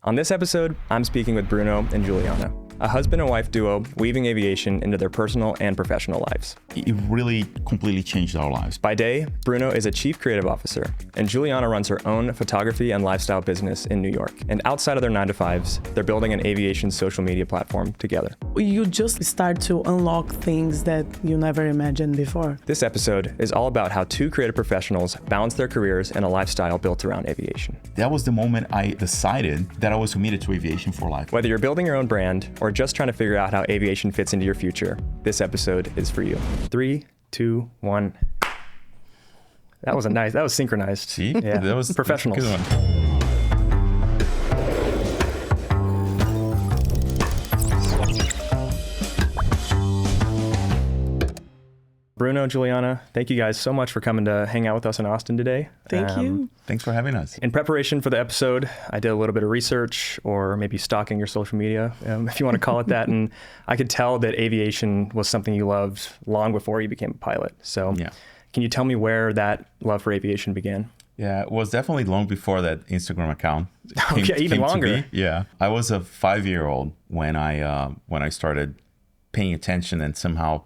On this episode, I'm speaking with Bruno and Juliana, a husband and wife duo weaving aviation into their personal and professional lives. It really completely changed our lives. By day, Bruno is a chief creative officer, and Juliana runs her own photography and lifestyle business in New York. And outside of their 9-to-5s, they're building an aviation social media platform together. You just start to unlock things that you never imagined before. This episode is all about how two creative professionals balance their careers and a lifestyle built around aviation. That was the moment I decided that I was committed to aviation for life. Whether you're building your own brand or just trying to figure out how aviation fits into your future, this episode is for you. 3, 2, 1. That was synchronized. See? Yeah. That was professionals. Good one. Bruno, Juliana, thank you guys so much for coming to hang out with us in Austin today. Thank you. Thanks for having us. In preparation for the episode, I did a little bit of research, or maybe stalking your social media, if you want to call it that. And I could tell that aviation was something you loved long before you became a pilot. So Yeah. Can you tell me where that love for aviation began? Yeah, it was definitely long before that Instagram account Even longer. to be. Yeah, I was a 5-year-old when I started paying attention and somehow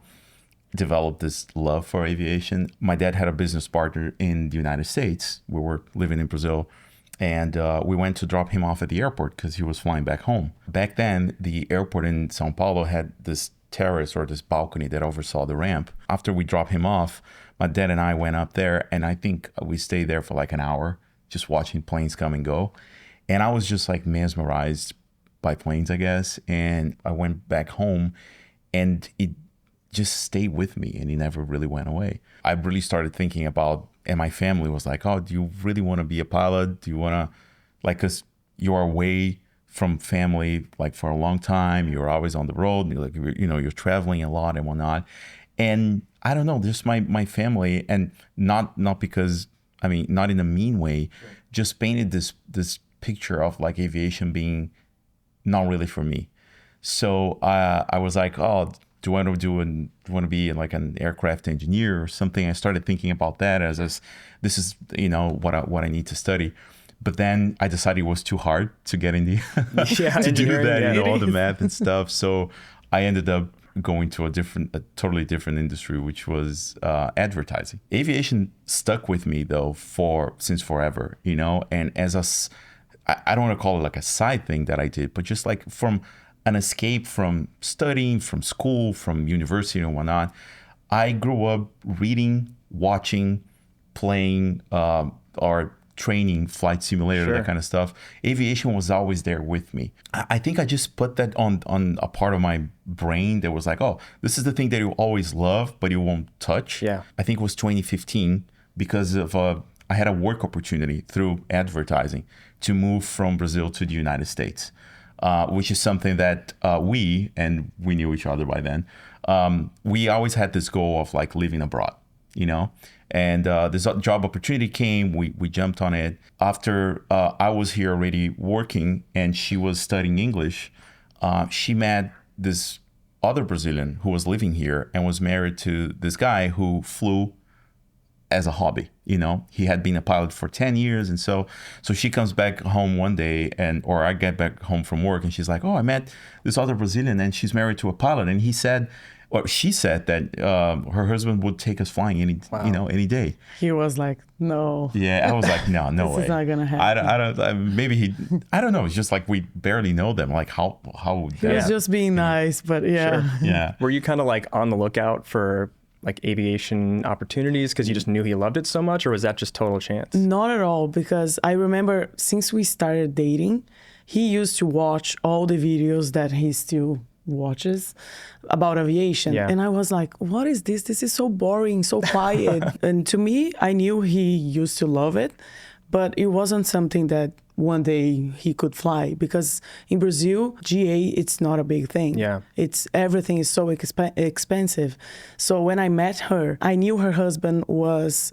developed this love for aviation. My dad had a business partner in the United States. We were living in Brazil, and we went to drop him off at the airport because he was flying back home. Back then, the airport in São Paulo had this terrace or this balcony that oversaw the ramp. After we dropped him off, my dad and I went up there, and I think we stayed there for like an hour just watching planes come and go. And I was just like mesmerized by planes, I guess. And I went back home, and it just stayed with me, and it never really went away. I really started thinking about, and my family was like, oh, do you really want to be a pilot? Do you want to, like, because you're away from family like for a long time, you're always on the road, you're traveling a lot and whatnot. And I don't know, just my family, and not because, I mean, not in a mean way, just painted this picture of like aviation being not really for me. So I was like, oh, do I want to be like an aircraft engineer or something? I started thinking about that as this is, what I need to study. But then I decided it was too hard to get in the to do that, all the math and stuff. So I ended up going to a totally different industry, which was advertising. Aviation stuck with me though since forever, and as I don't want to call it like a side thing that I did, but just like from an escape from studying, from school, from university and whatnot. I grew up reading, watching, playing, or training, flight simulator, Sure. that kind of stuff. Aviation was always there with me. I think I just put that on a part of my brain that was like, oh, this is the thing that you always love, but you won't touch. Yeah. I think it was 2015 because of I had a work opportunity through advertising to move from Brazil to the United States. Which is something that we knew each other by then. We always had this goal of like living abroad, and this job opportunity came, we jumped on it. After I was here already working and she was studying English, she met this other Brazilian who was living here and was married to this guy who flew as a hobby. He had been a pilot for 10 years. And so she comes back home one day or I get back home from work and she's like, oh, I met this other Brazilian and she's married to a pilot. And she said that her husband would take us flying any day. He was like, no. Yeah, I was like, no way. This is not gonna happen. I don't know. It's just like we barely know them. Like how He was just being nice, but yeah. Sure. Yeah. Were you kind of like on the lookout for like aviation opportunities because you just knew he loved it so much, or was that just total chance? Not at all, because I remember since we started dating, he used to watch all the videos that he still watches about aviation. Yeah. And I was like, what is this? This is so boring, so quiet. And to me, I knew he used to love it, but it wasn't something that one day he could fly, because in Brazil, GA, it's not a big thing. Yeah. Everything is so expensive. So when I met her, I knew her husband was,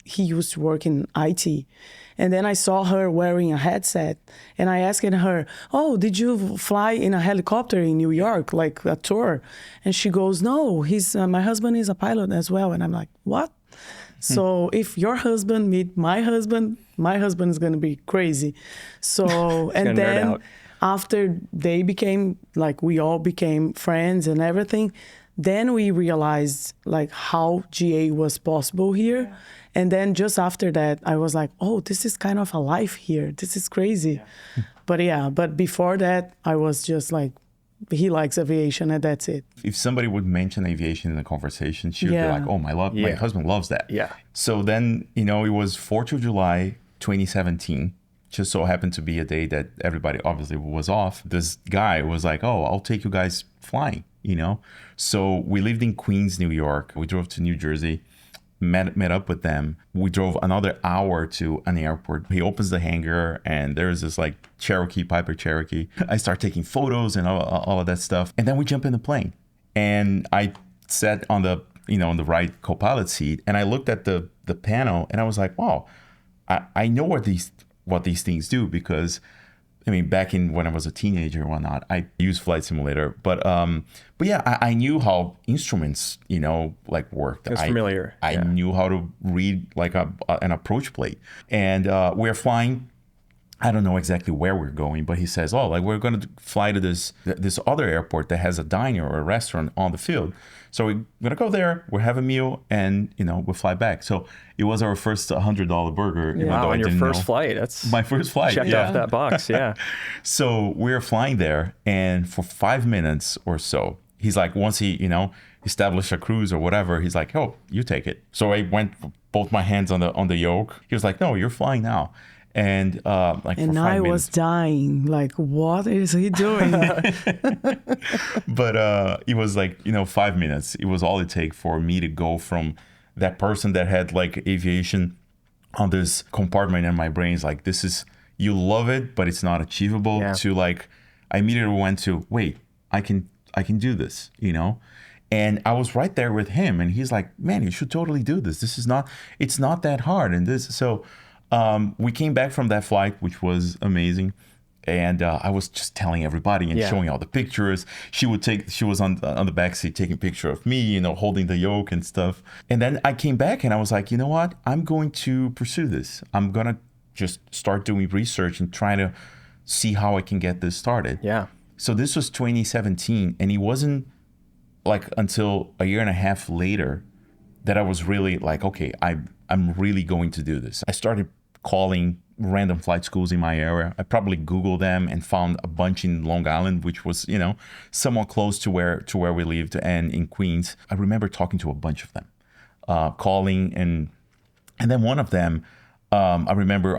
he used to work in IT. And then I saw her wearing a headset, and I asked her, oh, did you fly in a helicopter in New York, like a tour? And she goes, no, my husband is a pilot as well. And I'm like, what? So if your husband meet my husband is going to be crazy. So, and gonna nerd then out. after they became, like, we all became friends and everything, then we realized like how GA was possible here. Yeah. And then just after that, I was like, oh, this is kind of a life here. This is crazy. Yeah. But before that, I was just like, he likes aviation and that's it. If somebody would mention aviation in the conversation, she would be like, oh, my husband loves that. Yeah. So then, it was 4th of July, 2017. Just so happened to be a day that everybody obviously was off. This guy was like, oh, I'll take you guys flying, So we lived in Queens, New York. We drove to New Jersey, met up with them. We drove another hour to an airport. He opens the hangar and there's this like Piper Cherokee. I start taking photos and all of that stuff. And then we jump in the plane. And I sat on the, on the right co-pilot seat. And I looked at the panel and I was like, wow, I know what these things do, because back in when I was a teenager and whatnot, I used Flight Simulator, but yeah, I knew how instruments, like worked. It's familiar. I knew how to read like an approach plate, and we're flying. I don't know exactly where we're going, but he says, oh, like we're going to fly to this other airport that has a diner or a restaurant on the field. So we're going to go there, we'll have a meal, and, we'll fly back. So it was our first $100 burger. Yeah. Wow, on your first flight. That's my first flight. Checked off that box, yeah. So we're flying there, and for 5 minutes or so, he's like, once he, established a cruise or whatever, he's like, oh, you take it. So I went both my hands on the yoke. He was like, no, you're flying now. And like and for 5 I minutes. was dying. Like, what is he doing? But it was like 5 minutes. It was all it take for me to go from that person that had like aviation on this compartment in my brain. Is like, this is, you love it, but it's not achievable. Yeah. To like, I immediately went to, wait, I can do this. And I was right there with him, and he's like, man, you should totally do this. It's not that hard. And so. We came back from that flight, which was amazing. And I was just telling everybody and showing all the pictures. She was on the back seat taking a picture of me, holding the yoke and stuff. And then I came back and I was like, you know what? I'm going to pursue this. I'm going to just start doing research and try to see how I can get this started. Yeah. So this was 2017. And it wasn't like until a year and a half later that I was really like, okay, I'm really going to do this. I started calling random flight schools in my area. I probably Googled them and found a bunch in Long Island, which was, somewhat close to where we lived, and in Queens. I remember talking to a bunch of them, calling, and then one of them, I remember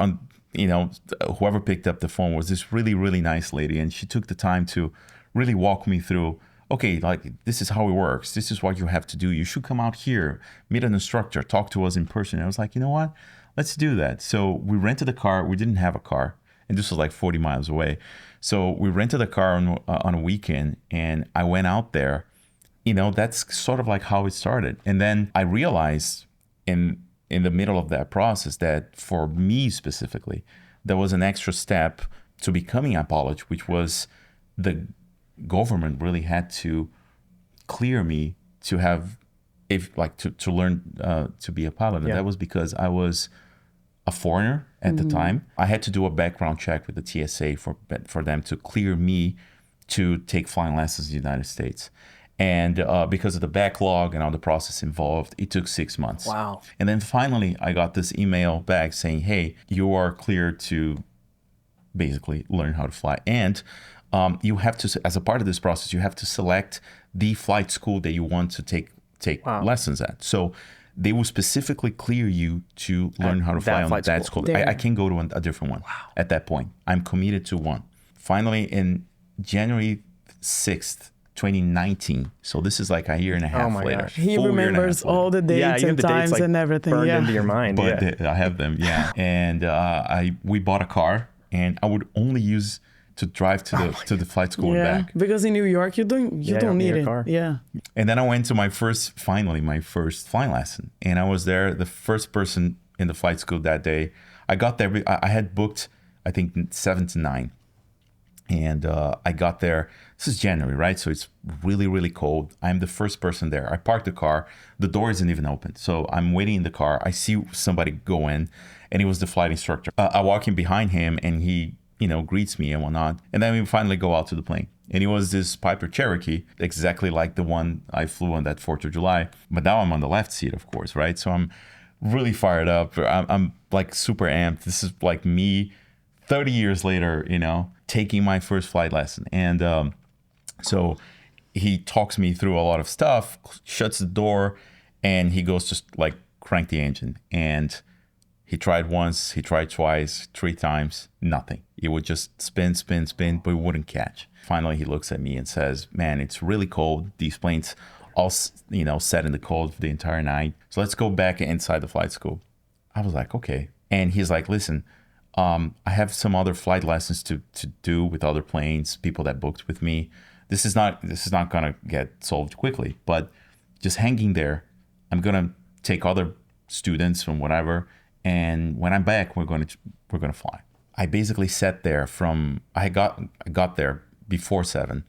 whoever picked up the phone was this really, really nice lady, and she took the time to really walk me through, okay, like, this is how it works. This is what you have to do. You should come out here, meet an instructor, talk to us in person. And I was like, you know what? Let's do that. So we rented a car. We didn't have a car, and this was like 40 miles away. So we rented a car on a weekend, and I went out there. That's sort of like how it started. And then I realized in the middle of that process that for me specifically, there was an extra step to becoming a pilot, which was the government really had to clear me to have, to learn to be a pilot. And that was because I was a foreigner at the time. I had to do a background check with the TSA for them to clear me to take flying lessons in the United States. And because of the backlog and all the process involved, it took 6 months. Wow. And then finally, I got this email back saying, hey, you are cleared to basically learn how to fly. And you have to, as a part of this process, you have to select the flight school that you want to take lessons at. So they will specifically clear you to learn how to fly on that school. I can go to a different one at that point. I'm committed to one. Finally, in January 6th, 2019. So this is like a year and a half later. Gosh. He remembers all the dates and times like and everything. Burned into your mind. But I have them, And we bought a car, and I would only use to drive to the flight school and back. Because in New York you don't need it. Car. Yeah. And then I went to my first flying lesson, and I was there, the first person in the flight school that day. I got there. I had booked, I think, 7 to 9. And I got there. This is January, right? So it's really, really cold. I'm the first person there. I parked the car. The door isn't even open. So I'm waiting in the car. I see somebody go in, and he was the flight instructor. I walk in behind him, and he, greets me and whatnot. And then we finally go out to the plane. And it was this Piper Cherokee, exactly like the one I flew on that 4th of July. But now I'm on the left seat, of course, right? So I'm really fired up. I'm like super amped. This is like me 30 years later, taking my first flight lesson. And so he talks me through a lot of stuff, shuts the door, and he goes to like crank the engine. And he tried once, he tried twice, 3 times, nothing. It would just spin, spin, spin, but it wouldn't catch. Finally, he looks at me and says, man, it's really cold. These planes all, sat in the cold for the entire night. So let's go back inside the flight school. I was like, okay. And he's like, listen, I have some other flight lessons to do with other planes, people that booked with me. This is not gonna get solved quickly, but just hanging there. I'm gonna take other students from whatever, and when I'm back, we're gonna fly. I basically sat there I got there before 7,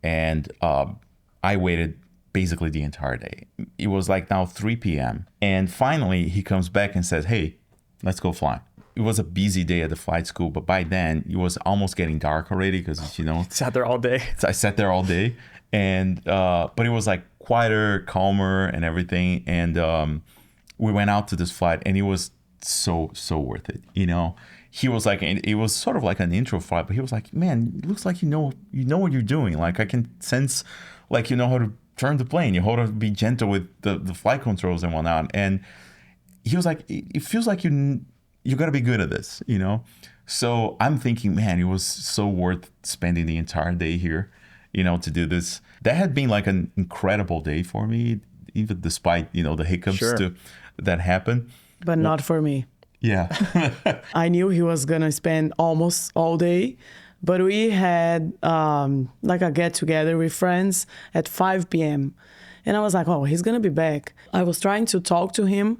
and I waited basically the entire day. It was like now 3 p.m. And finally he comes back and says, hey, let's go fly. It was a busy day at the flight school, but by then it was almost getting dark already because, Sat there all day. I sat there all day, and but it was like quieter, calmer and everything. And we went out to this flight, and it was so worth it. He was like, it was sort of like an intro flight, but he was like, man, it looks like you know what you're doing. Like I can sense like you know how to turn the plane, you know how to be gentle with the flight controls and whatnot. And he was like, it feels like you got to be good at this, So I'm thinking, man, it was so worth spending the entire day here, to do this. That had been like an incredible day for me, even despite, the hiccups that happened. But not for me. Yeah. I knew he was going to spend almost all day, but we had like a get together with friends at 5 p.m. And I was like, oh, he's going to be back. I was trying to talk to him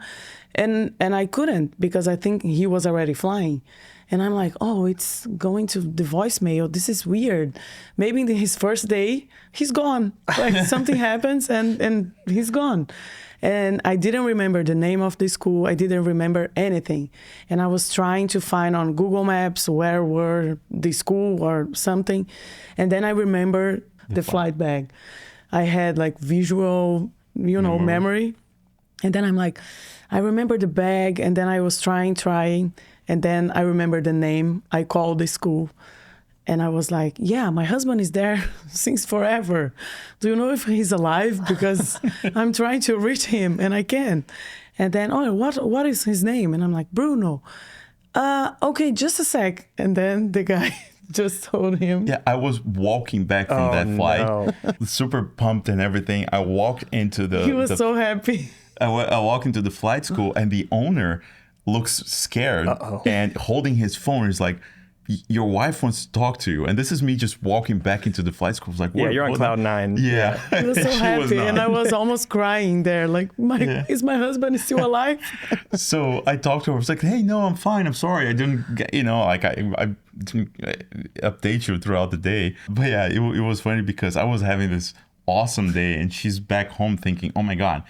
and I couldn't because I think he was already flying. And I'm like, oh, it's going to the voicemail. This is weird. Maybe in his first day, he's gone. Like something happens and he's gone. And I didn't remember the name of the school. I didn't remember anything. And I was trying to find on Google Maps where were the school or something. And then I remember the flight bag. I had like visual, memory. And then I'm like, I remember the bag. And then I was trying. And then I remember the name. I called the school. And I was like, yeah, my husband is there since forever. Do you know if he's alive? Because I'm trying to reach him and I can't. And then, oh, what is his name? And I'm like, Bruno. Okay, just a sec. And then the guy just told him. Yeah, I was walking back from that flight, super pumped and everything. I walked into the... He was so happy. I walked into the flight school and the owner looks scared and holding his phone is like, your wife wants to talk to you. And this is me just walking back into the flight school. I was like, yeah, you're on cloud 9. Yeah. He was so happy. And I was almost crying there. Like, is my husband still alive? So I talked to her. I was like, hey, no, I'm fine. I'm sorry. I didn't get, I didn't update you throughout the day. But yeah, it was funny because I was having this awesome day and she's back home thinking, oh my God,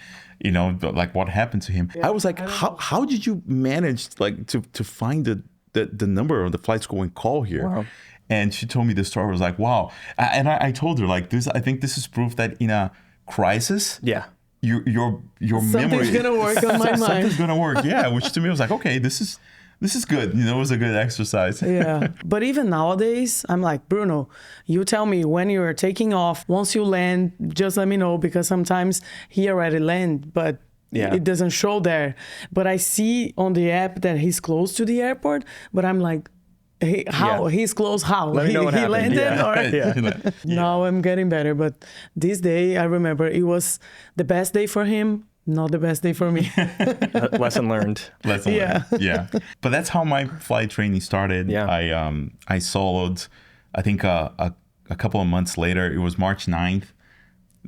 like what happened to him? Yeah, I was like, how did you manage like to find the number of the flight school and call here? Wow. And she told me the story. I was like, wow. And I told her like this, I think this is proof that in a crisis, your something's memory, gonna work on my mind. Something's gonna work. Yeah. Which to me was like, okay, this is good. It was a good exercise. Yeah. But even nowadays, I'm like, Bruno, you tell me when you're taking off. Once you land, just let me know because sometimes he already landed, but it doesn't show there. But I see on the app that he's close to the airport, but I'm like, how? He's close how? Let me know what happened. Landed? Or... Now I'm getting better. But this day, I remember it was the best day for him. Not the best day for me. Lesson learned. Lesson learned. Yeah. But that's how my flight training started. Yeah. I soloed, I think a couple of months later, it was March 9th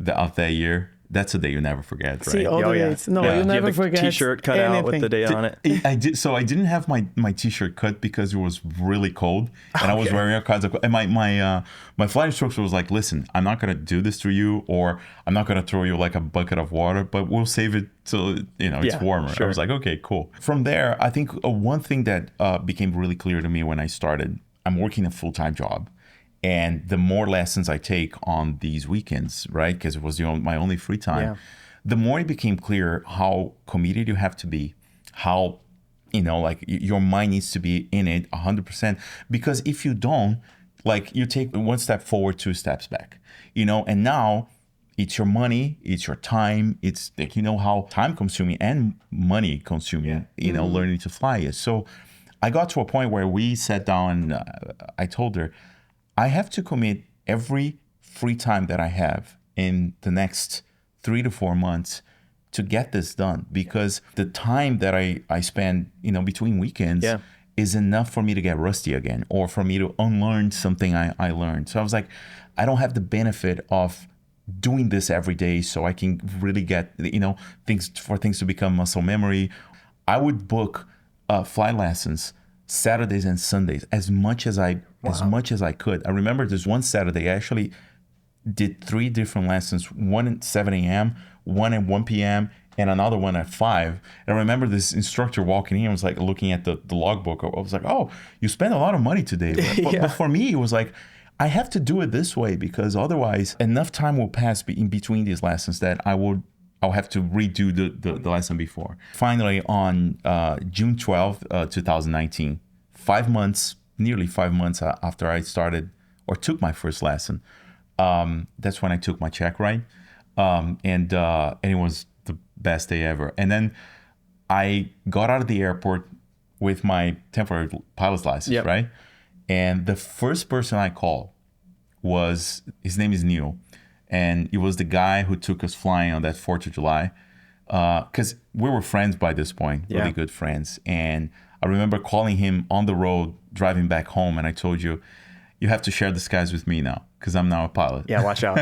of that year That's a day you never forget, right? See, all the dates. No, Yeah. you Do you never have the forget T-shirt cut out with the date on it. I did. So I didn't have my T-shirt cut because it was really cold, and I was wearing all kinds of. And my flight instructor was like, "Listen, I'm not gonna do this to you, or I'm not gonna throw you like a bucket of water, but we'll save it till it's warmer." Sure. I was like, "Okay, cool." From there, I think one thing that became really clear to me when I started, I'm working a full-time job. And the more lessons I take on these weekends, right, because it was my only free time, the more it became clear how committed you have to be, how, like your mind needs to be in it 100%. Because if you don't, like you take one step forward, 2 steps back, and now it's your money, it's your time, it's like, how time consuming and money consuming, learning to fly is. So I got to a point where we sat down and I told her, I have to commit every free time that I have in the next 3 to 4 months to get this done, because the time that I spend, between weekends is enough for me to get rusty again, or for me to unlearn something I learned. So I was like, I don't have the benefit of doing this every day so I can really get, things to become muscle memory. I would book flight lessons Saturdays and Sundays as much as I could. I remember there's one Saturday I actually did 3 different lessons, one at 7 a.m., one at 1 p.m., and another one at 5. And I remember this instructor walking in, was like looking at the logbook. I was like, "Oh, you spent a lot of money today." But for me, it was like, I have to do it this way, because otherwise enough time will pass in between these lessons that I'll have to redo the lesson before. Finally, on June 12th, 2019, nearly 5 months after I started or took my first lesson, that's when I took my check ride. And it was the best day ever. And then I got out of the airport with my temporary pilot's license, right? And the first person I called his name is Neil. And it was the guy who took us flying on that 4th of July. Because we were friends by this point, really good friends. And I remember calling him on the road, driving back home. And I told you have to share the skies with me now, because I'm now a pilot. Yeah, watch out.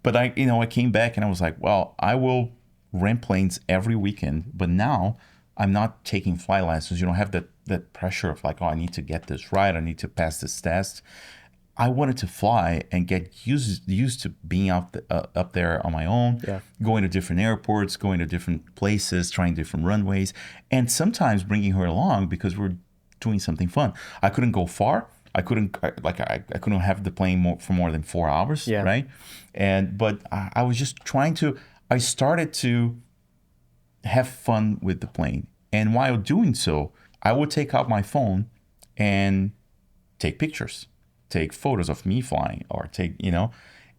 But I came back and I was like, well, I will rent planes every weekend. But now I'm not taking flight lessons. You don't have that pressure of like, oh, I need to get this right. I need to pass this test. I wanted to fly and get used to being up there on my own, going to different airports, going to different places, trying different runways, and sometimes bringing her along because we're doing something fun. I couldn't go far. I couldn't have the plane for more than 4 hours, right? But I was just I started to have fun with the plane. And while doing so, I would take out my phone and take pictures. Take photos of me flying, or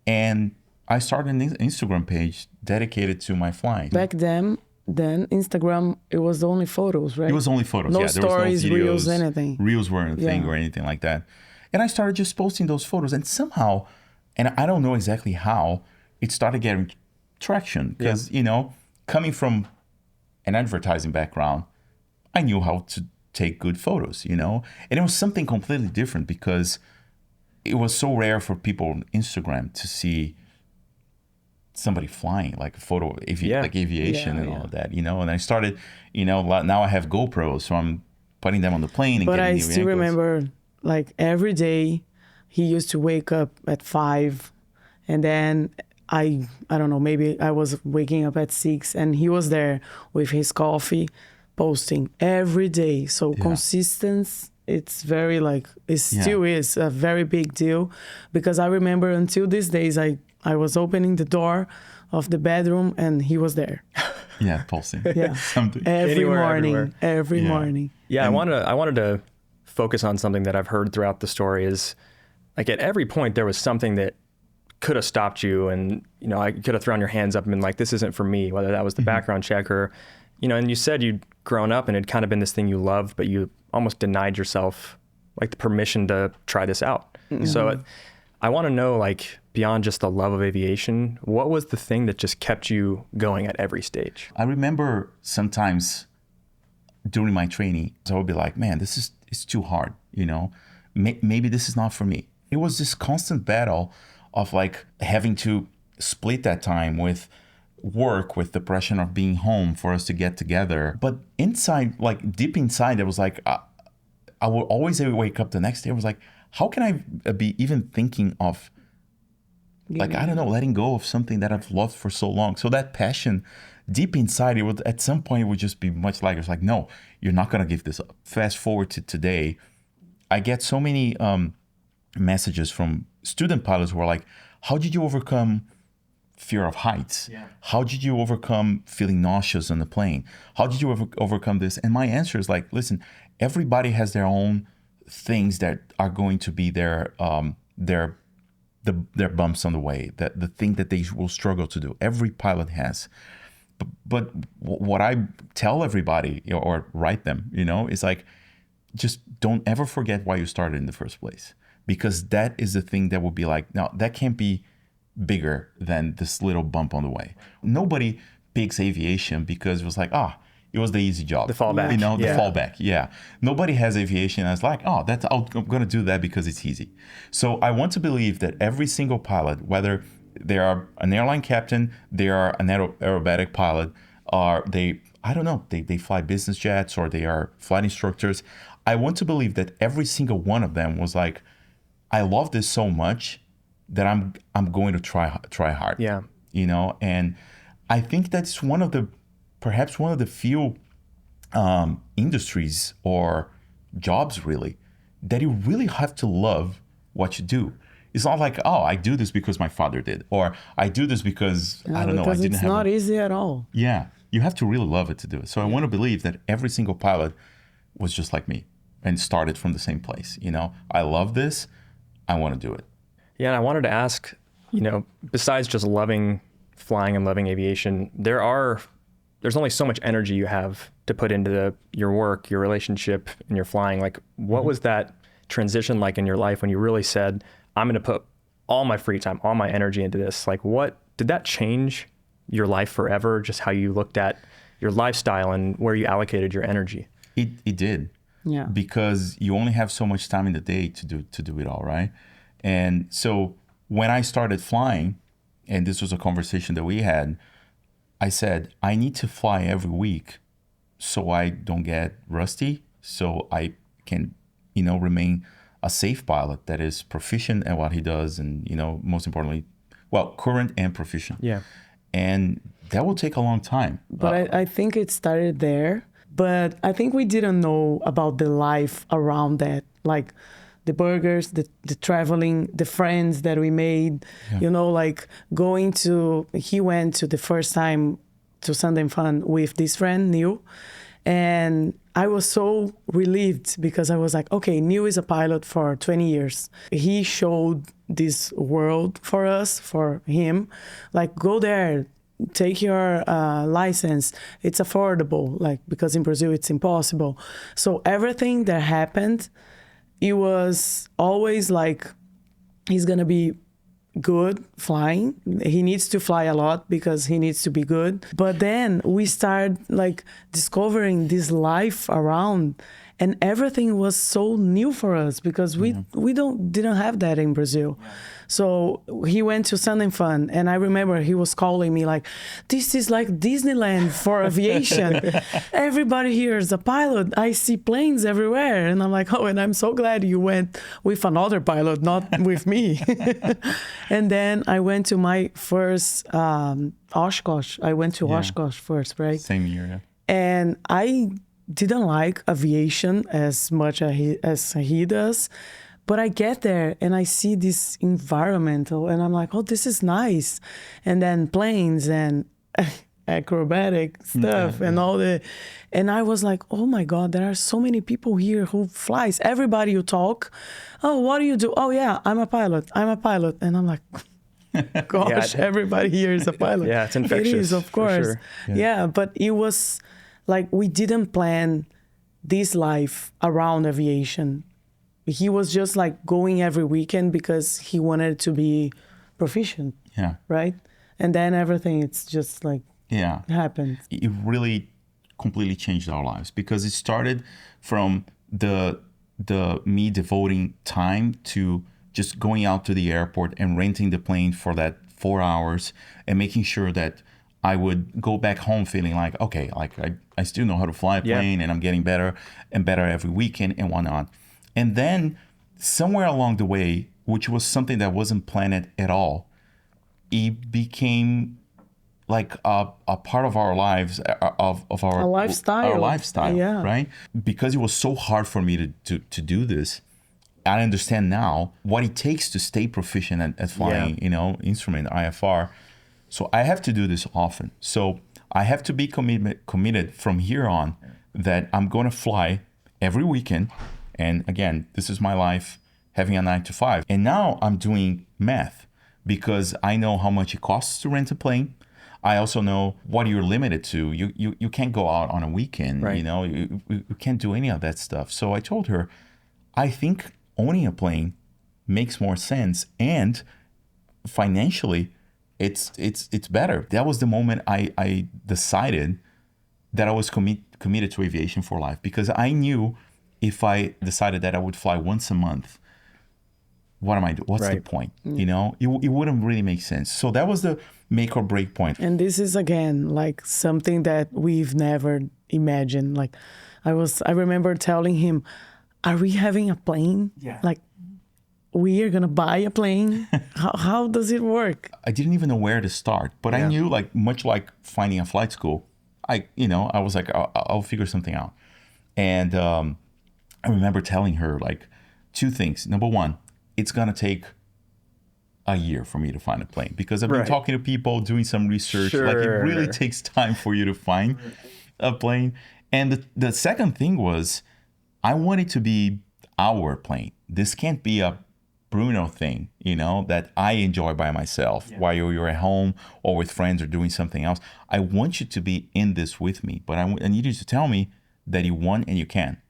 and I started an Instagram page dedicated to my flying. Back then Instagram, it was only photos, right? It was only photos. No There stories, was no videos, reels, anything. Reels weren't a thing or anything like that. And I started just posting those photos, and somehow, and I don't know exactly how, it started getting traction because coming from an advertising background, I knew how to take good photos, and it was something completely different because it was so rare for people on Instagram to see somebody flying, like a photo of like aviation and all of that, And I started, now I have GoPros, so I'm putting them on the plane and getting new angles. But I still remember, like, every day he used to wake up at 5, and then I don't know, maybe I was waking up at 6, and he was there with his coffee posting every day. So consistency, it's very it still is a very big deal, because I remember until these days I was opening the door of the bedroom and he was there. Pulsing. Something. Every morning. Yeah, I wanted to focus on something that I've heard throughout the story is, like, at every point there was something that could have stopped you, and I could have thrown your hands up and been like, this isn't for me, whether that was the background check or and you said you'd grown up and it had kind of been this thing you loved, but you almost denied yourself like the permission to try this out. So I want to know, like, beyond just the love of aviation, what was the thing that just kept you going at every stage? I remember sometimes during my training, I would be like, man, it's too hard, maybe this is not for me. It was this constant battle of like having to split that time with work, with the pressure of being home for us to get together. But inside, like deep inside, it was like, I would always wake up the next day. I was like, how can I be even thinking of, like, I don't know, letting go of something that I've loved for so long. So that passion deep inside, it would, at some point, it would just be much like, it's like, no, you're not going to give this up. Fast forward to today, I get so many messages from student pilots who are like, how did you overcome fear of heights? Yeah. How did you overcome feeling nauseous on the plane? How did you overcome this? And my answer is like, listen, everybody has their own things that are going to be their bumps on the way, that the thing that they will struggle to do. Every pilot has. But what I tell everybody, or write them, is like, just don't ever forget why you started in the first place. Because that is the thing that will be like, no, that can't be bigger than this little bump on the way. Nobody picks aviation because it was like, it was the easy job. The fallback. The fallback. Yeah. Nobody has aviation as like, I'm going to do that because it's easy. So I want to believe that every single pilot, whether they are an airline captain, they are an aerobatic pilot, or they fly business jets, or they are flight instructors. I want to believe that every single one of them was like, I love this so much that I'm going to try hard. Yeah. And I think that's perhaps one of the few industries or jobs really that you really have to love what you do. It's not like, I do this because my father did, or I do this because I didn't have. Because it's not easy at all. Yeah, you have to really love it to do it. So I want to believe that every single pilot was just like me and started from the same place. I love this. I want to do it. Yeah, and I wanted to ask, besides just loving flying and loving aviation, there's only so much energy you have to put into your work, your relationship, and your flying. Like, what was that transition like in your life when you really said, I'm going to put all my free time, all my energy into this? Like, what did that change your life forever? Just how you looked at your lifestyle and where you allocated your energy? It did. Yeah. Because you only have so much time in the day to do it all, right? And so when I started flying, and this was a conversation that we had, I said, I need to fly every week so I don't get rusty, so I can, remain a safe pilot that is proficient at what he does, and, most importantly, current and proficient. Yeah. And that will take a long time. But I think it started there. But I think we didn't know about the life around that, like the burgers, the traveling, the friends that we made, like he went to the first time to Sunday Fun with this friend, Neil. And I was so relieved because I was like, okay, Neil is a pilot for 20 years. He showed this world for us, for him, like, go there. Take your license. It's affordable, like, because in Brazil it's impossible. So everything that happened, it was always like, he's gonna be good flying. He needs to fly a lot because he needs to be good. But then we started like discovering this life around, and everything was so new for us because we didn't have that in Brazil. Yeah. So he went to Sun and Fun, and I remember he was calling me like, this is like Disneyland for aviation. Everybody here is a pilot. I see planes everywhere. And I'm like, and I'm so glad you went with another pilot, not with me. And then I went to my first Oshkosh. I went to Oshkosh first, right? Same year, yeah. And I didn't like aviation as much as he does. But I get there and I see this environmental, and I'm like, this is nice. And then planes and acrobatic stuff and all and I was like, oh my God, there are so many people here who flies. Everybody you talk, what do you do? Oh yeah, I'm a pilot. And I'm like, gosh, everybody here is a pilot. Yeah, it's infectious. It is, of course. Sure. Yeah, but it was like, we didn't plan this life around aviation. He was just like going every weekend because he wanted to be proficient. Yeah. Right? And then everything, it's just like happened. It really completely changed our lives because it started from the me devoting time to just going out to the airport and renting the plane for that 4 hours and making sure that I would go back home feeling like, okay, like I still know how to fly a plane and I'm getting better and better every weekend and whatnot. And then somewhere along the way, which was something that wasn't planned at all, it became like a part of our lives, of our lifestyle, right? Because it was so hard for me to do this. I understand now what it takes to stay proficient at flying, instrument, IFR. So I have to do this often. So I have to be committed from here on that I'm going to fly every weekend. And again, this is my life, having a 9 to 5. And now I'm doing math because I know how much it costs to rent a plane. I also know what you're limited to. You can't go out on a weekend, right. You can't do any of that stuff. So I told her, I think owning a plane makes more sense, and financially it's better. That was the moment I decided that I was committed to aviation for life, because I knew if I decided that I would fly once a month, what am I doing? What's the point? It wouldn't really make sense. So that was the make or break point. And this is, again, like something that we've never imagined. Like I remember telling him, are we having a plane? Yeah. Like, we are going to buy a plane? How does it work? I didn't even know where to start, but I knew, like, much like finding a flight school, I was like, I'll figure something out. And I remember telling her, like, 2 things. Number one, it's going to take a year for me to find a plane, because I've been talking to people, doing some research. Like, it really takes time for you to find a plane. And the second thing was, I want it to be our plane. This can't be a Bruno thing, that I enjoy by myself while you're at home or with friends or doing something else. I want you to be in this with me, but I need you to tell me that you want and you can.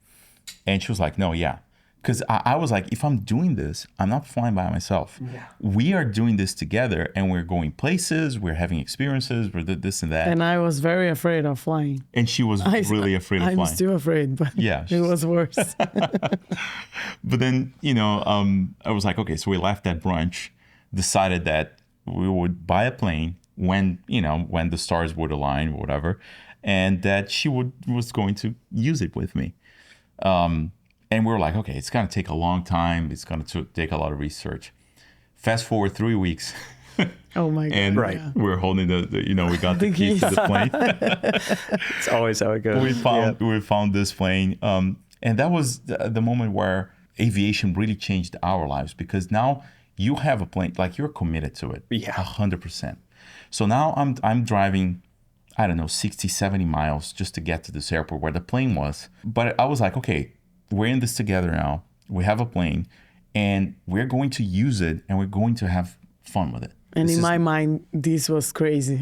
And she was like, no, yeah. Because I was like, if I'm doing this, I'm not flying by myself. Yeah. We are doing this together, and we're going places, we're having experiences, we're this and that. And I was very afraid of flying. And she was really afraid of flying. I'm still afraid, but it was worse. But then, I was like, okay, so we left that brunch, decided that we would buy a plane when the stars would align or whatever, and that she was going to use it with me. And we were like, okay, it's going to take a long time. It's going to take a lot of research. Fast forward 3 weeks. Oh my God. And we're holding we got the keys to the plane. It's always how it goes. We found this plane. And that was the moment where aviation really changed our lives, because now you have a plane, like, you're committed to it. Yeah. 100%. So now I'm driving, I don't know, 60, 70 miles just to get to this airport where the plane was. But I was like, okay, we're in this together now. We have a plane, and we're going to use it, and we're going to have fun with it. And in my mind, this was crazy.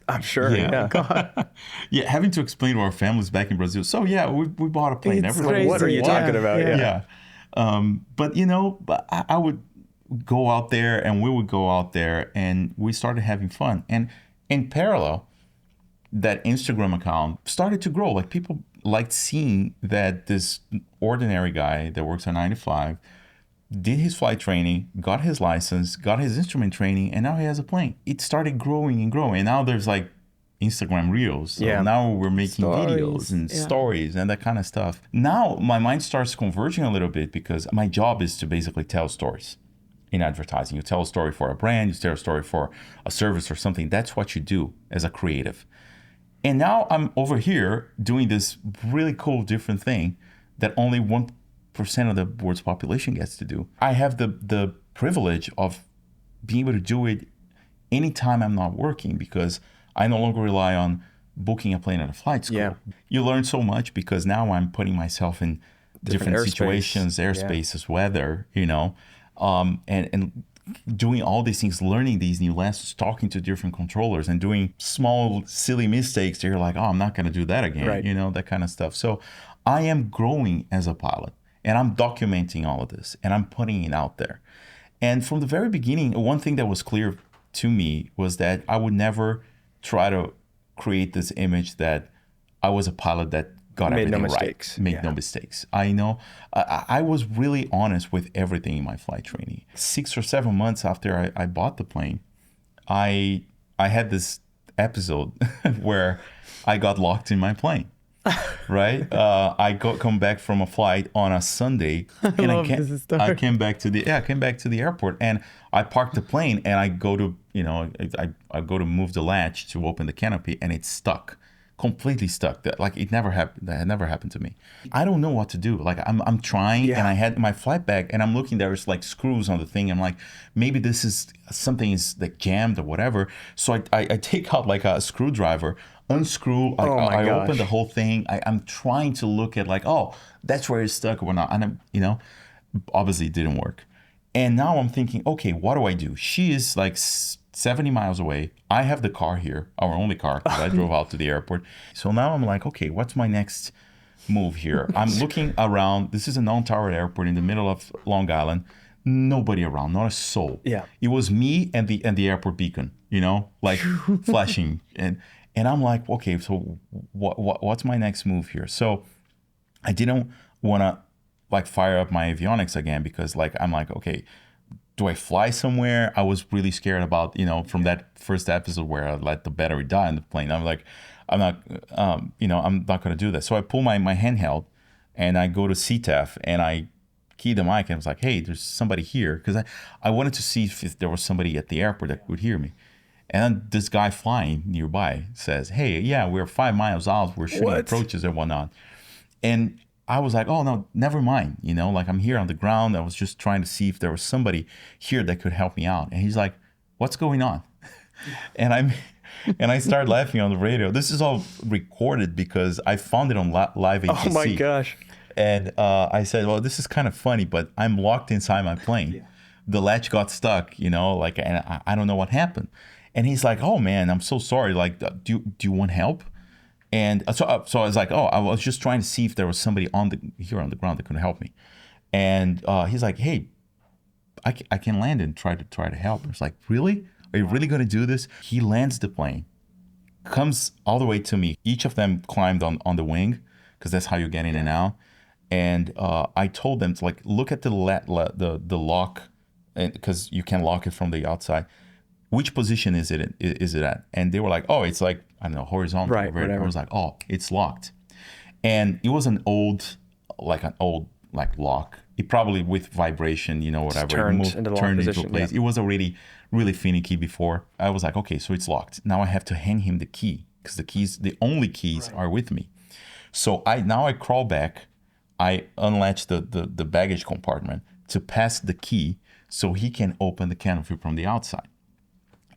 I'm sure. Yeah. God. Yeah, having to explain to our families back in Brazil. So we bought a plane. Everybody, what are you talking about? Yeah. But I would go out there, and we would go out there, and we started having fun. And in parallel, that Instagram account started to grow. Like, people liked seeing that this ordinary guy that works at 9 to 5 did his flight training, got his license, got his instrument training, and now he has a plane. It started growing and growing. And now there's, like, Instagram Reels. So now we're making videos and stories and that kind of stuff. Now my mind starts converging a little bit, because my job is to basically tell stories in advertising. You tell a story for a brand, you tell a story for a service or something. That's what you do as a creative. And now I'm over here doing this really cool, different thing that only 1% of the world's population gets to do. I have the privilege of being able to do it anytime I'm not working, because I no longer rely on booking a plane at a flight school. Yeah. You learn so much, because now I'm putting myself in different situations, airspaces, weather, and doing all these things, learning these new lessons, talking to different controllers, and doing small, silly mistakes that you're like, oh, I'm not going to do that again, that kind of stuff. So I am growing as a pilot, and I'm documenting all of this, and I'm putting it out there. And from the very beginning, one thing that was clear to me was that I would never try to create this image that I was a pilot that got everything right. Made no mistakes. I know. I was really honest with everything in my flight training. 6 or 7 months after I bought the plane, I had this episode where I got locked in my plane. Right? Come back from a flight on a Sunday, and I came back to the airport, and I parked the plane, and I go to I go to move the latch to open the canopy, and it's stuck, completely stuck. That had never happened to me. I don't know what to do. Like I'm trying, and I had my flight bag, and I'm looking. There's like screws on the thing. I'm like, maybe this is something is like jammed or whatever. So I take out like a screwdriver, unscrew. I open the whole thing. I'm trying to look at like, oh, that's where it's stuck or whatnot. And obviously it didn't work. And now I'm thinking, okay, what do I do? She is like 70 miles away. I have the car here, our only car, because I drove out to the airport. So now I'm like, okay, what's my next move here? I'm looking around. This is a non-tower airport in the middle of Long Island. Nobody around, not a soul. Yeah. It was me and the airport beacon, like flashing. And I'm like, okay, so what's my next move here? So I didn't want to like fire up my avionics again, because like I'm like, okay, do I fly somewhere? I was really scared about, from that first episode where I let the battery die in the plane. I'm like, I'm not going to do that. So I pull my handheld and I go to CTAF and I key the mic and I was like, hey, there's somebody here. Because I wanted to see if there was somebody at the airport that could hear me. And then this guy flying nearby says, hey, yeah, we're 5 miles out. We're shooting approaches and whatnot. And I was like, oh, no, never mind. Like I'm here on the ground. I was just trying to see if there was somebody here that could help me out. And he's like, what's going on? And I started laughing on the radio. This is all recorded because I found it on live ATC. Oh, my gosh. And I said, well, this is kind of funny, but I'm locked inside my plane. Yeah. The latch got stuck, and I don't know what happened. And he's like, oh, man, I'm so sorry. Like, do you want help? And so I was like, oh, I was just trying to see if there was somebody here on the ground that could help me. And he's like, hey, I can land and try to help. I was like, really? Are you really going to do this? He lands the plane, comes all the way to me. Each of them climbed on the wing, because that's how you get in and out. And I told them to like look at the lock, because you can lock it from the outside. Which position is it at? And they were like, oh, it's like, I don't know, horizontal. Right, whatever. I was like, oh, it's locked. And it was an old lock. It probably with vibration, whatever. Turned into place. Yeah. It was already really finicky before. I was like, okay, so it's locked. Now I have to hand him the key, because the only keys are with me. So I crawl back. I unlatch the baggage compartment to pass the key so he can open the canopy from the outside.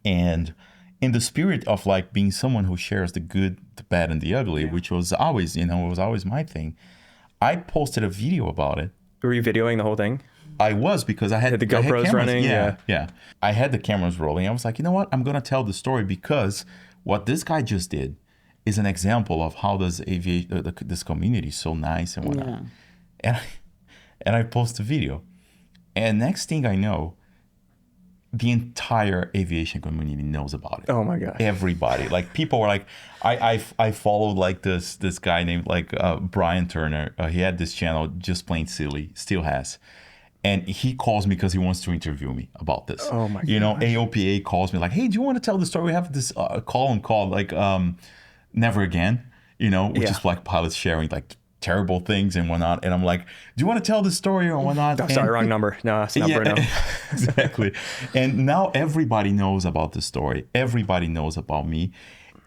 And in the spirit of like being someone who shares the good, the bad, and the ugly, which was always, it was always my thing, I posted a video about it. Were you videoing the whole thing? I was, because I had the GoPros running. Yeah. I had the cameras rolling. I was like, you know what? I'm going to tell the story, because what this guy just did is an example of how does this community is so nice and whatnot. Yeah. And I post a video. And next thing I know, the entire aviation community knows about it. Oh my God. Everybody. Like people were like, I followed like this guy named like Brian Turner. He had this channel, Just Plain Silly, still has. And he calls me because he wants to interview me about this. Oh my God. AOPA calls me like, hey, do you want to tell the story? We have this call like Never Again, which is like pilots sharing like terrible things and whatnot. And I'm like, do you want to tell the story or whatnot? Oh, sorry, wrong number. No, it's not Bruno. Exactly. And now everybody knows about the story. Everybody knows about me.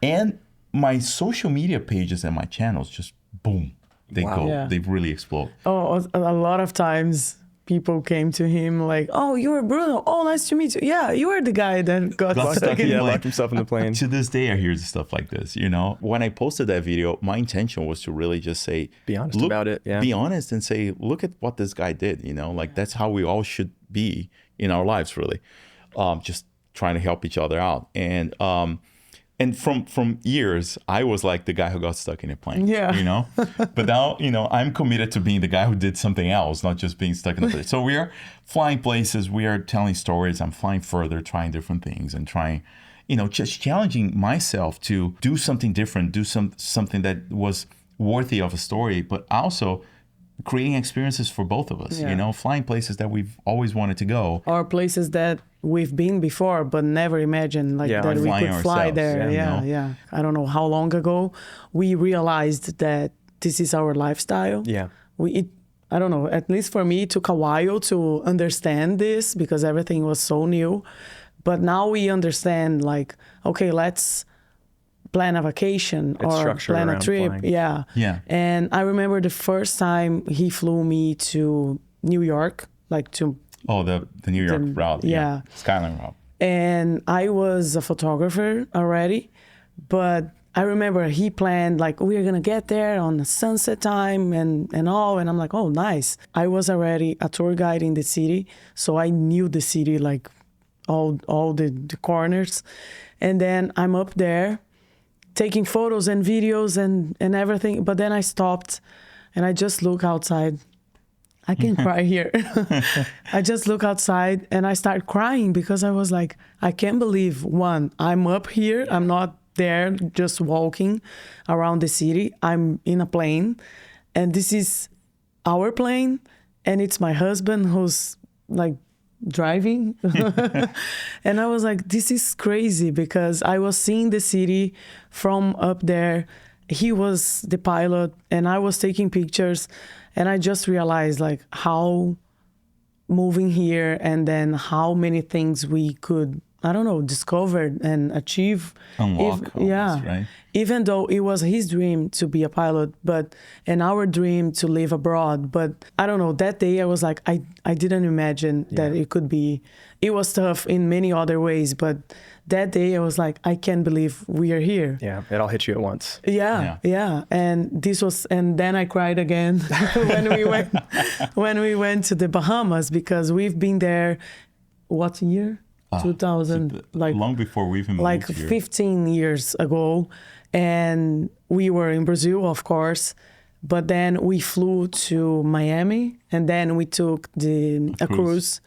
And my social media pages and my channels just boom. They go. Yeah. They really explode. Oh, a lot of times people came to him like, oh, you're Bruno. Oh, nice to meet you. Yeah, you were the guy that got stuck in the plane. Locked himself in the plane. To this day, I hear stuff like this, When I posted that video, my intention was to really just say... Be honest about it, yeah. Be honest and say, look at what this guy did, Like, that's how we all should be in our lives, really. Just trying to help each other out. And from years, I was like the guy who got stuck in a plane, But now, I'm committed to being the guy who did something else, not just being stuck in a plane. So we are flying places, we are telling stories, I'm flying further, trying different things and trying, just challenging myself to do something different, do something that was worthy of a story, but also creating experiences for both of us, flying places that we've always wanted to go. Or places that we've been before, but never imagined like Yeah, that like we flying could fly ourselves, there. yeah, Yeah. I don't know how long ago we realized that this is our lifestyle. Yeah. I don't know, at least for me, it took a while to understand this because everything was so new. But now we understand, like, okay, let's plan a vacation It's or structured plan a around trip. flying. Yeah. Yeah. And I remember the first time he flew me to New York, like to, Oh, the New York route. yeah. Skyline route. and I was a photographer already, but I remember he planned like we're gonna get there on the sunset time and all, and I'm like, oh, nice. I was already a tour guide in the city, so I knew the city like all the corners, and then I'm up there taking photos and videos and everything. But then I stopped, and I just look outside. I can cry here. I just look outside and I start crying because I was like, I can't believe, one, I'm up here. I'm not there just walking around the city. I'm in a plane, and this is our plane, and it's my husband who's like driving. And I was like, this is crazy because I was seeing the city from up there. He was the pilot and I was taking pictures, and I just realized like how moving here and then how many things we could, I don't know, discover and achieve. Unlock almost, right? Even though it was his dream to be a pilot, and our dream to live abroad. But I don't know, that day I was like, I didn't imagine that it could be. It was tough in many other ways, but that day I was like, I can't believe we are here. Yeah, it all hit you at once. Yeah. And then I cried again when we went to the Bahamas, because we've been there, what year? 2000, like long before we even like moved here. 15 years ago, and we were in Brazil, of course, but then we flew to Miami, and then we took a cruise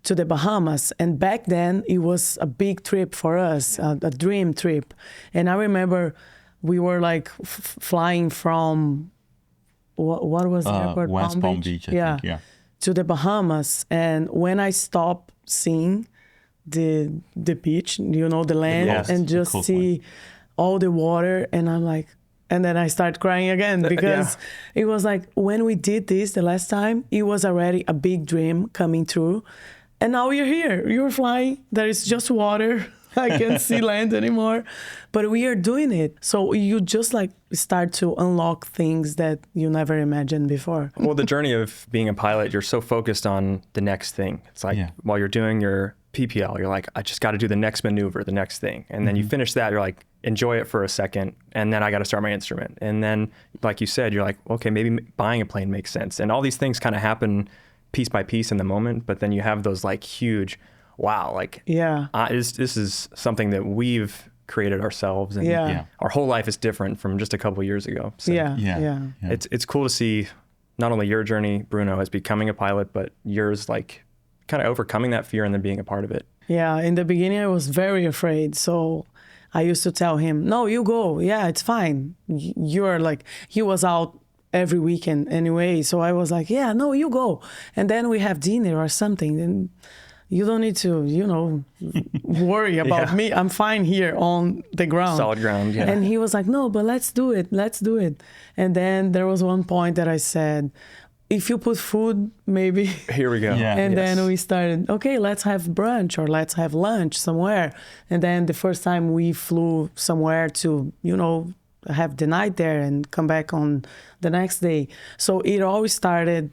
to the Bahamas. And back then it was a big trip for us, a dream trip. And I remember we were like flying from what was the airport? West Palm Beach, I think, yeah. To the Bahamas. And when I stopped seeing the beach, the land, and just see all the water, and I'm like, and then I start crying again because it was like when we did this the last time, it was already a big dream coming true, and now you're here, you're flying, there is just water. I can't see land anymore, but we are doing it. So you just like start to unlock things that you never imagined before. Well, the journey of being a pilot, you're so focused on the next thing. It's like while you're doing your PPL, you're like, I just got to do the next maneuver, the next thing. And then you finish that, you're like, enjoy it for a second. And then I got to start my instrument. And then, like you said, you're like, okay, maybe buying a plane makes sense. And all these things kind of happen piece by piece in the moment. But then you have those like huge, wow, like, this is something that we've created ourselves. And our whole life is different from just a couple of years ago. So it's cool to see not only your journey, Bruno, as becoming a pilot, but yours like kind of overcoming that fear and then being a part of it. Yeah, in the beginning I was very afraid. So I used to tell him, no, you go. Yeah, it's fine. You're like, he was out every weekend anyway. So I was like, yeah, no, you go. And then we have dinner or something. And you don't need to, worry about me. I'm fine here on the ground. Solid ground, yeah. And he was like, no, but let's do it. Let's do it. And then there was one point that I said, if you put food, maybe. Here we go. Yeah. And then we started, okay, let's have brunch or let's have lunch somewhere. And then the first time we flew somewhere to, have the night there and come back on the next day. So it always started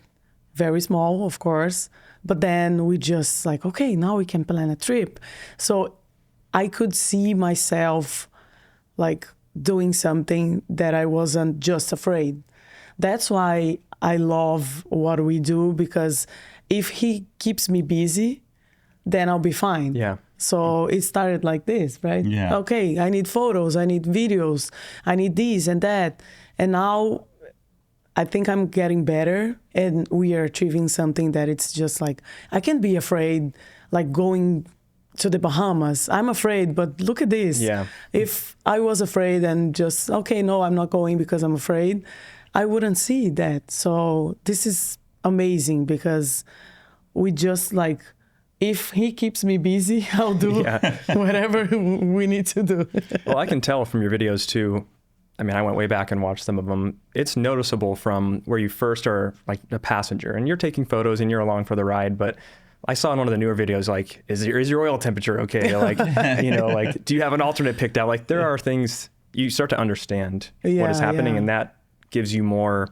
very small, of course. But then we just like, okay, now we can plan a trip. So I could see myself like doing something that I wasn't just afraid. That's why I love what we do, because if he keeps me busy, then I'll be fine. Yeah. So it started like this, right? Yeah. Okay, I need photos, I need videos, I need this and that. And now I think I'm getting better, and we are achieving something that it's just like, I can't be afraid, like going to the Bahamas. I'm afraid, but look at this. Yeah. If I was afraid and just, okay, no, I'm not going because I'm afraid, I wouldn't see that. So this is amazing because we just like if he keeps me busy, I'll do whatever we need to do. Well, I can tell from your videos too. I mean, I went way back and watched some of them. It's noticeable from where you first are like a passenger and you're taking photos and you're along for the ride. But I saw in one of the newer videos, like, is your oil temperature okay? Like, you know, like, do you have an alternate picked out? Like, there are things you start to understand what is happening, and that gives you more,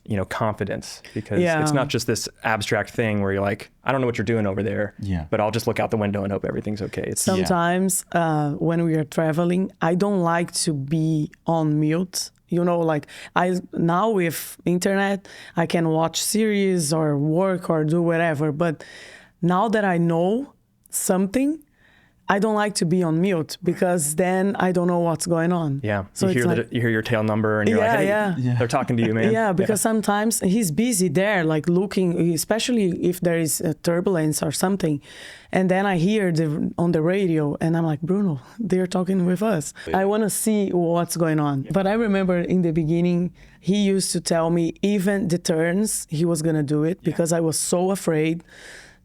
you know, confidence, because it's not just this abstract thing where you're like, I don't know what you're doing over there, but I'll just look out the window and hope everything's okay. It's sometimes when we are traveling, I don't like to be on mute. You know, like now with internet, I can watch series or work or do whatever. But now that I know something, I don't like to be on mute, because then I don't know what's going on. Yeah. So you hear your tail number and you're like, hey, they're talking to you, man. Yeah, because sometimes he's busy there, like looking, especially if there is a turbulence or something. And then I hear on the radio and I'm like, Bruno, they're talking with us. I want to see what's going on. But I remember in the beginning, he used to tell me even the turns, he was going to do it, because I was so afraid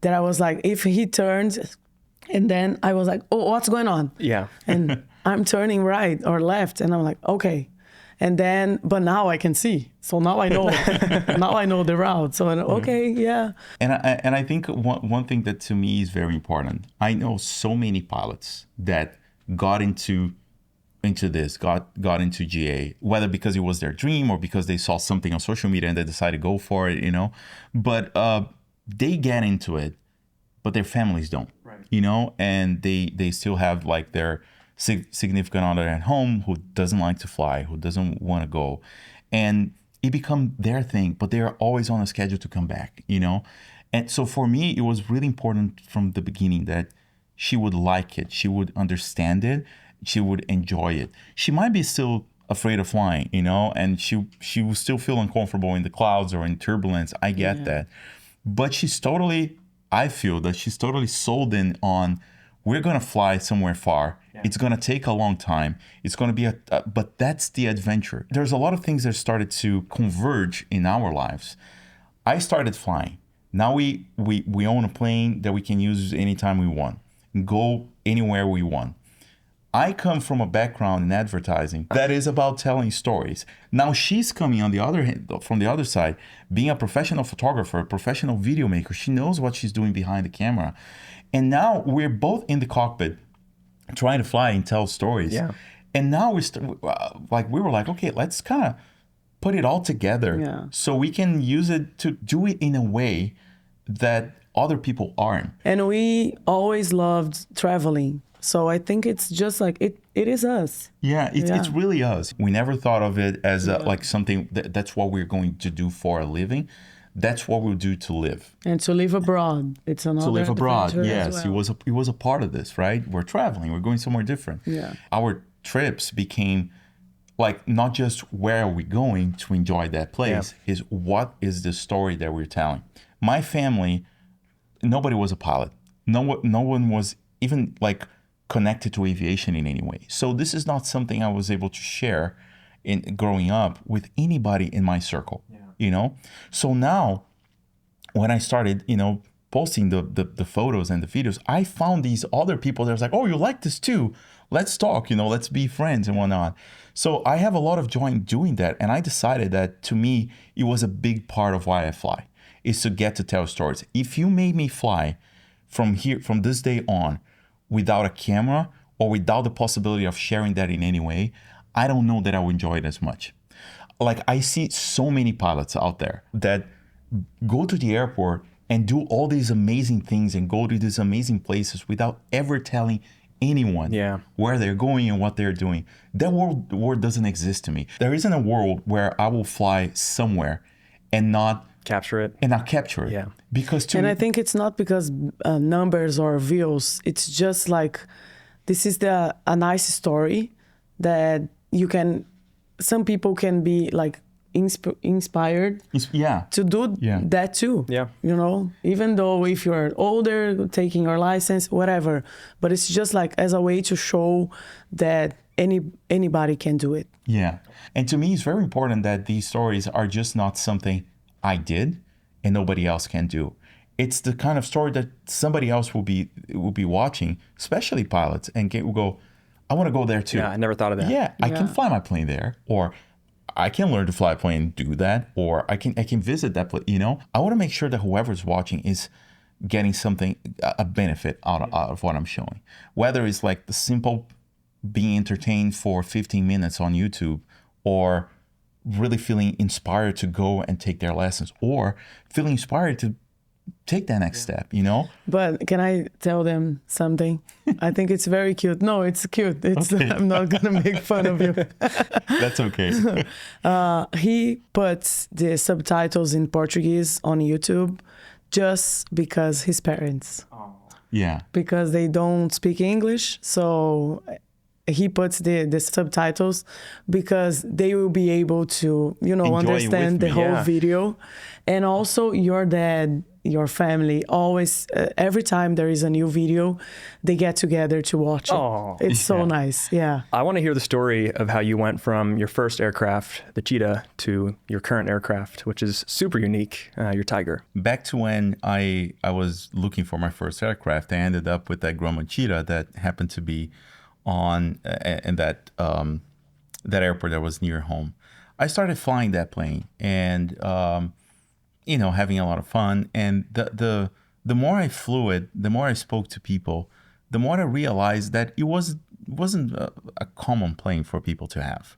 that I was like, if he turned... And then I was like, oh, what's going on? Yeah. And I'm turning right or left. And I'm like, okay. And then, but now I can see. So now I know, now I know the route. So, okay, yeah. And I think one thing that to me is very important, I know so many pilots that got into this, got into GA, whether because it was their dream or because they saw something on social media and they decided to go for it, you know. But they get into it, but their families don't. You know, and they still have like their significant other at home who doesn't like to fly, who doesn't want to go. And it become their thing, but they're always on a schedule to come back, you know. And so for me, it was really important from the beginning that she would like it. She would understand it. She would enjoy it. She might be still afraid of flying, you know, and she will still feel uncomfortable in the clouds or in turbulence. I get that. But I feel that she's totally sold in on, we're going to fly somewhere far. Yeah. It's going to take a long time. It's going to be but that's the adventure. There's a lot of things that started to converge in our lives. I started flying. Now we own a plane that we can use anytime we want, go anywhere we want. I come from a background in advertising that is about telling stories. Now she's coming on the other hand, from the other side, being a professional photographer, a professional video maker. She knows what she's doing behind the camera. And now we're both in the cockpit trying to fly and tell stories. Yeah. And now we were like, okay, let's kind of put it all together so we can use it to do it in a way that other people aren't. And we always loved traveling. So I think it's just like, it is us. Yeah, it's really us. We never thought of it as like something that's what we're going to do for a living. That's what we'll do to live. And to live abroad. It's another to live abroad, yes. Well. It was a part of this, right? We're traveling. We're going somewhere different. Yeah. Our trips became like not just where are we going to enjoy that place, is what is the story that we're telling. My family, nobody was a pilot. No one was even like connected to aviation in any way. So this is not something I was able to share in growing up with anybody in my circle, you know? So now when I started, you know, posting the photos and the videos, I found these other people that was like, oh, you like this too? Let's talk, you know, let's be friends and whatnot. So I have a lot of joy in doing that. And I decided that to me, it was a big part of why I fly, is to get to tell stories. If you made me fly from this day on, without a camera or without the possibility of sharing that in any way, I don't know that I would enjoy it as much. Like I see so many pilots out there that go to the airport and do all these amazing things and go to these amazing places without ever telling anyone where they're going and what they're doing. That world doesn't exist to me. There isn't a world where I will fly somewhere and not capture it. Yeah. Because I think it's not because numbers or views. It's just like, this is a nice story that some people can be like inspired to do that too. Yeah. You know, even though if you're older, taking your license, whatever, but it's just like as a way to show that anybody can do it. Yeah. And to me, it's very important that these stories are just not something I did and nobody else can do. it's the kind of story that somebody else will be watching, especially pilots, and will go, I want to go there too. Yeah, I never thought of that. Yeah, I can fly my plane there, or I can learn to fly a plane and do that, or I can visit that place. You know, I want to make sure that whoever's watching is getting something, a benefit out of what I'm showing. Whether it's like the simple being entertained for 15 minutes on YouTube, or really feeling inspired to go and take their lessons, or feeling inspired to take that next step, you know? But can I tell them something? I think it's very cute. No, it's cute. It's Okay. I'm not gonna make fun of you. That's okay. He puts the subtitles in Portuguese on YouTube just because his parents, Yeah. because they don't speak English. So he puts the subtitles because they will be able to, you know, Enjoy it understand with the me, whole yeah. video. And also your dad, your family, always, every time there is a new video, they get together to watch it. Oh, It's so yeah. nice. Yeah. I want to hear the story of how you went from your first aircraft, the Cheetah, to your current aircraft, which is super unique, your Tiger. Back to when I was looking for my first aircraft, I ended up with that Grumman Cheetah that happened to be on in that airport that was near home. I started flying that plane and you know, having a lot of fun. And the more I flew it, the more I spoke to people, the more I realized that it wasn't a common plane for people to have.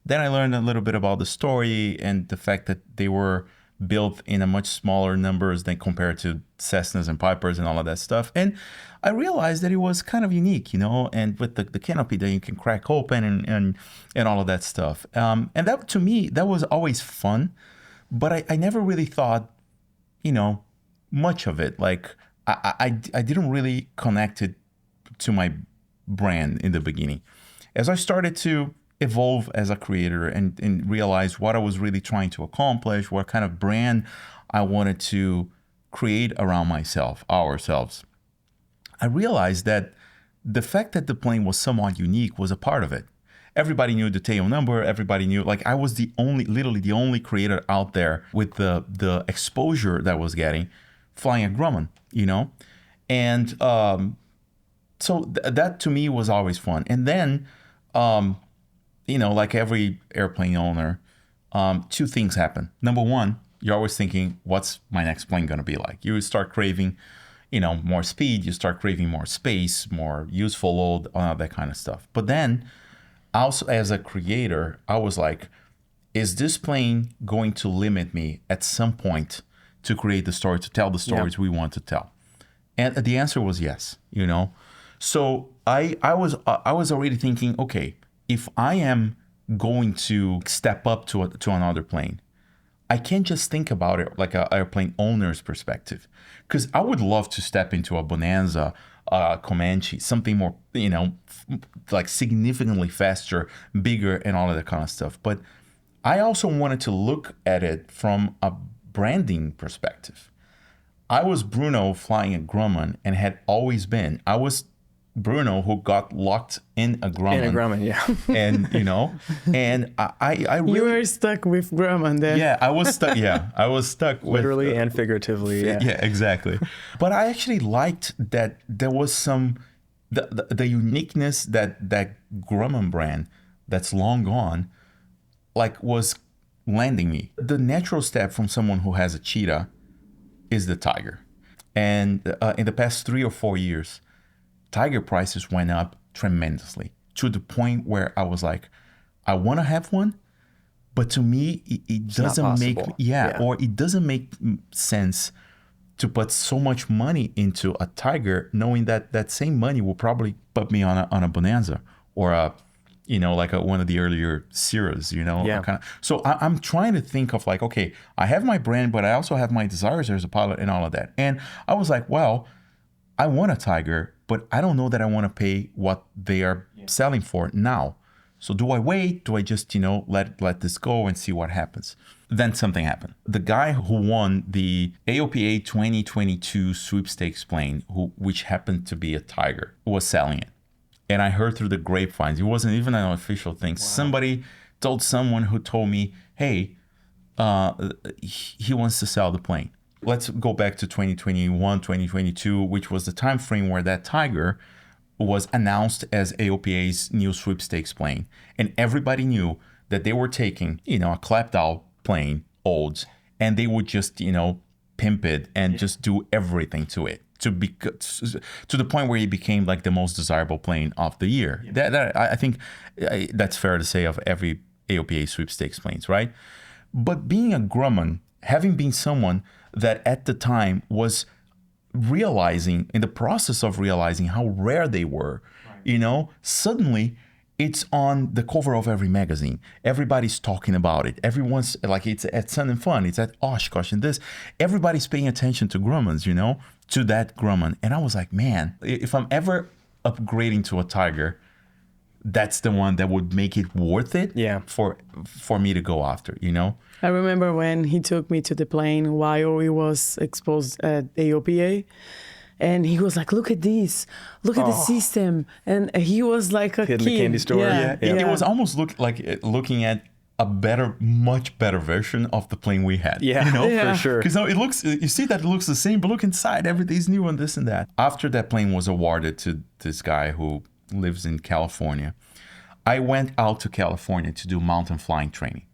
Then I learned a little bit about the story and the fact that they were built in a much smaller numbers than compared to Cessnas and Pipers and all of that stuff. And I realized that it was kind of unique, you know, and with the canopy that you can crack open and all of that stuff. And that, to me, that was always fun, but I never really thought, you know, much of it. Like I didn't really connect it to my brand in the beginning. As I started to evolve as a creator and realize what I was really trying to accomplish, what kind of brand I wanted to create around ourselves, I realized that the fact that the plane was somewhat unique was a part of it. Everybody knew the tail number. Everybody knew, like, I was literally the only creator out there with the exposure that I was getting flying a Grumman, you know? And so that to me was always fun. And then, you know, like every airplane owner, two things happen. Number one, you're always thinking, what's my next plane going to be like? You start craving, you know, more speed. You start craving more space, more useful load, all that kind of stuff. But then also as a creator, I was like, is this plane going to limit me at some point to create the story, to tell the stories we want to tell? And the answer was yes, you know? So I was already thinking, okay, if I am going to step up to another plane, I can't just think about it like an airplane owner's perspective, because I would love to step into a Bonanza, Comanche, something more, you know, like significantly faster, bigger, and all of that kind of stuff. But I also wanted to look at it from a branding perspective. I was Bruno flying a Grumman and had always been. I was Bruno who got locked in a Grumman. In a Grumman, yeah. And, you know, and I really... You were stuck with Grumman then. Yeah, I was stuck. Yeah, I was stuck with... Literally and figuratively, yeah. Yeah, exactly. But I actually liked that there was some... The uniqueness that Grumman brand that's long gone, like, was landing me. The natural step from someone who has a Cheetah is the Tiger. And in the past 3 or 4 years, Tiger prices went up tremendously to the point where I was like, I want to have one, but to me, it doesn't make... Yeah, or it doesn't make sense to put so much money into a Tiger, knowing that same money will probably put me on a Bonanza or a, you know, like one of the earlier Sierras, you know? Yeah. So I'm trying to think of like, okay, I have my brand, but I also have my desires as a pilot and all of that. And I was like, well, I want a Tiger, but I don't know that I want to pay what they are selling for now. So do I wait? Do I just, you know, let this go and see what happens? Then something happened. The guy who won the AOPA 2022 sweepstakes plane, which happened to be a Tiger, was selling it. And I heard through the grapevines, it wasn't even an official thing. Wow. Somebody told someone who told me, hey, he wants to sell the plane. Let's go back to 2021, 2022, which was the time frame where that Tiger was announced as AOPA's new sweepstakes plane. And everybody knew that they were taking, a clapped out plane, old, and they would just, pimp it and just do everything to it to the point where it became like the most desirable plane of the year. That I think that's fair to say of every AOPA sweepstakes planes, right? But being a Grumman, having been someone that at the time was realizing, in the process of realizing how rare they were, suddenly it's on the cover of every magazine. Everybody's talking about it. Everyone's like, it's at Sun and Fun, it's at Oshkosh and this. Everybody's paying attention to Grummans, to that Grumman. And I was like, man, if I'm ever upgrading to a Tiger, that's the one that would make it worth it for me to go after, I remember when he took me to the plane while he was exposed at AOPA. And he was like, look at this. Look at the system. And he was like a kid. In the candy store. Yeah. It was almost looking at a much better version of the plane we had. For sure. Because you see that it looks the same, but look inside, everything's new and this and that. After that plane was awarded to this guy who lives in California, I went out to California to do mountain flying training.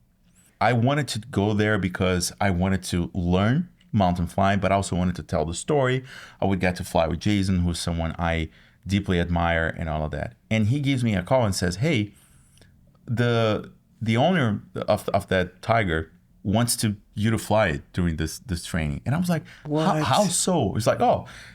I wanted to go there because I wanted to learn mountain flying, but I also wanted to tell the story. I would get to fly with Jason, who's someone I deeply admire and all of that. And he gives me a call and says, hey, the owner of that Tiger wants you to fly it during this training. And I was like, how so? It's like,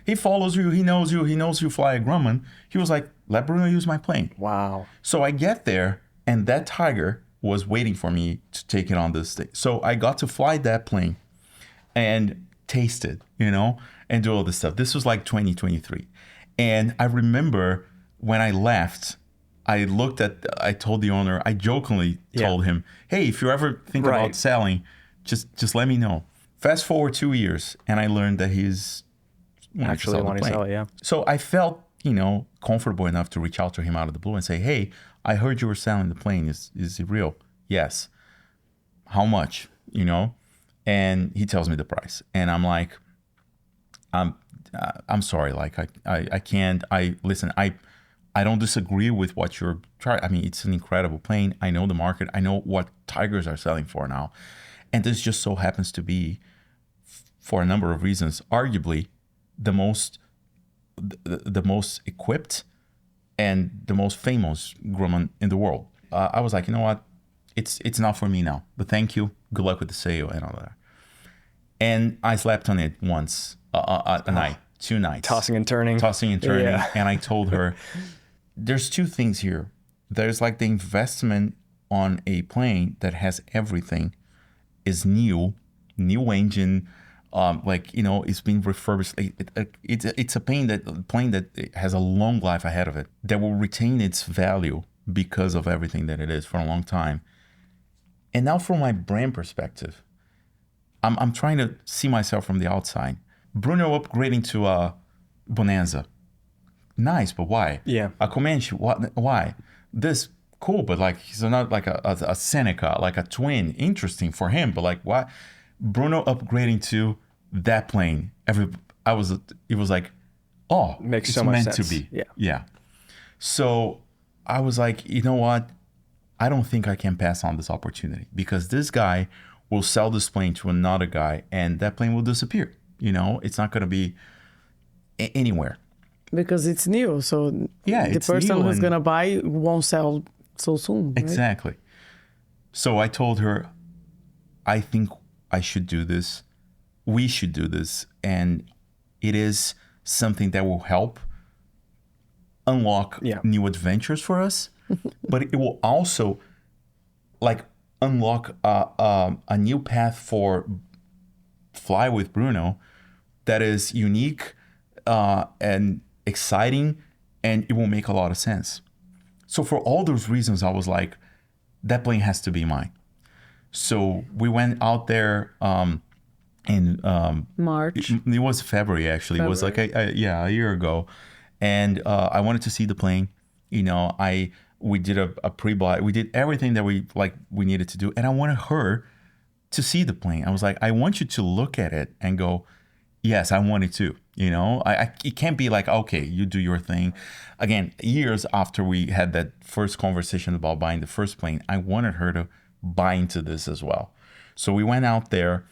he follows you, he knows you fly a Grumman. He was like, let Bruno use my plane. Wow. So I get there, and that Tiger was waiting for me to take it on this thing. So I got to fly that plane and taste it, and do all this stuff. This was like 2023. And I remember when I left, I told the owner, I jokingly told him, hey, if you ever think about selling, just let me know. Fast forward 2 years, and I learned that he's actually wanting to sell it, yeah. So I felt, comfortable enough to reach out to him out of the blue and say, hey, I heard you were selling the plane. Is it real? Yes. How much? And he tells me the price. And I'm like, I'm sorry. Like, I can't, listen, I don't disagree with what you're trying. I mean, it's an incredible plane. I know the market. I know what Tigers are selling for now. And this just so happens to be, for a number of reasons, arguably the most equipped and the most famous Grumman in the world. I was like, you know what? It's not for me now, but thank you. Good luck with the sale and all that. And I slept on it once, a night, 2 nights. Tossing and turning. Yeah. And I told her, there's 2 things here. There's like the investment on a plane that has everything, is new engine, it's been refurbished. It's a plane that has a long life ahead of it, that will retain its value because of everything that it is for a long time. And now from my brand perspective, I'm trying to see myself from the outside. Bruno upgrading to a Bonanza. Nice, but why? Yeah. A Comanche, why? This, cool, but like he's not like a Seneca, like a twin. Interesting for him, but like why? Bruno upgrading to that plane. It was like, makes it's so much meant sense. to be. Yeah. So I was like, you know what? I don't think I can pass on this opportunity, because this guy will sell this plane to another guy and that plane will disappear. It's not going to be anywhere. Because it's new. So the person who's going to buy won't sell so soon. Right? Exactly. So I told her, I think I should do this. We should do this. And it is something that will help unlock new adventures for us. But it will also unlock a new path for Fly with Bruno that is unique and exciting, and it will make a lot of sense. So for all those reasons, I was like, that plane has to be mine. So we went out there in March. It was February, actually. It was like a year ago. And I wanted to see the plane. We did a pre-buy. We did everything that we needed to do. And I wanted her to see the plane. I was like, I want you to look at it and go, yes, I want it too. You know, it can't be like, okay, you do your thing. Again, years after we had that first conversation about buying the first plane, I wanted her to buy into this as well. So we went out there.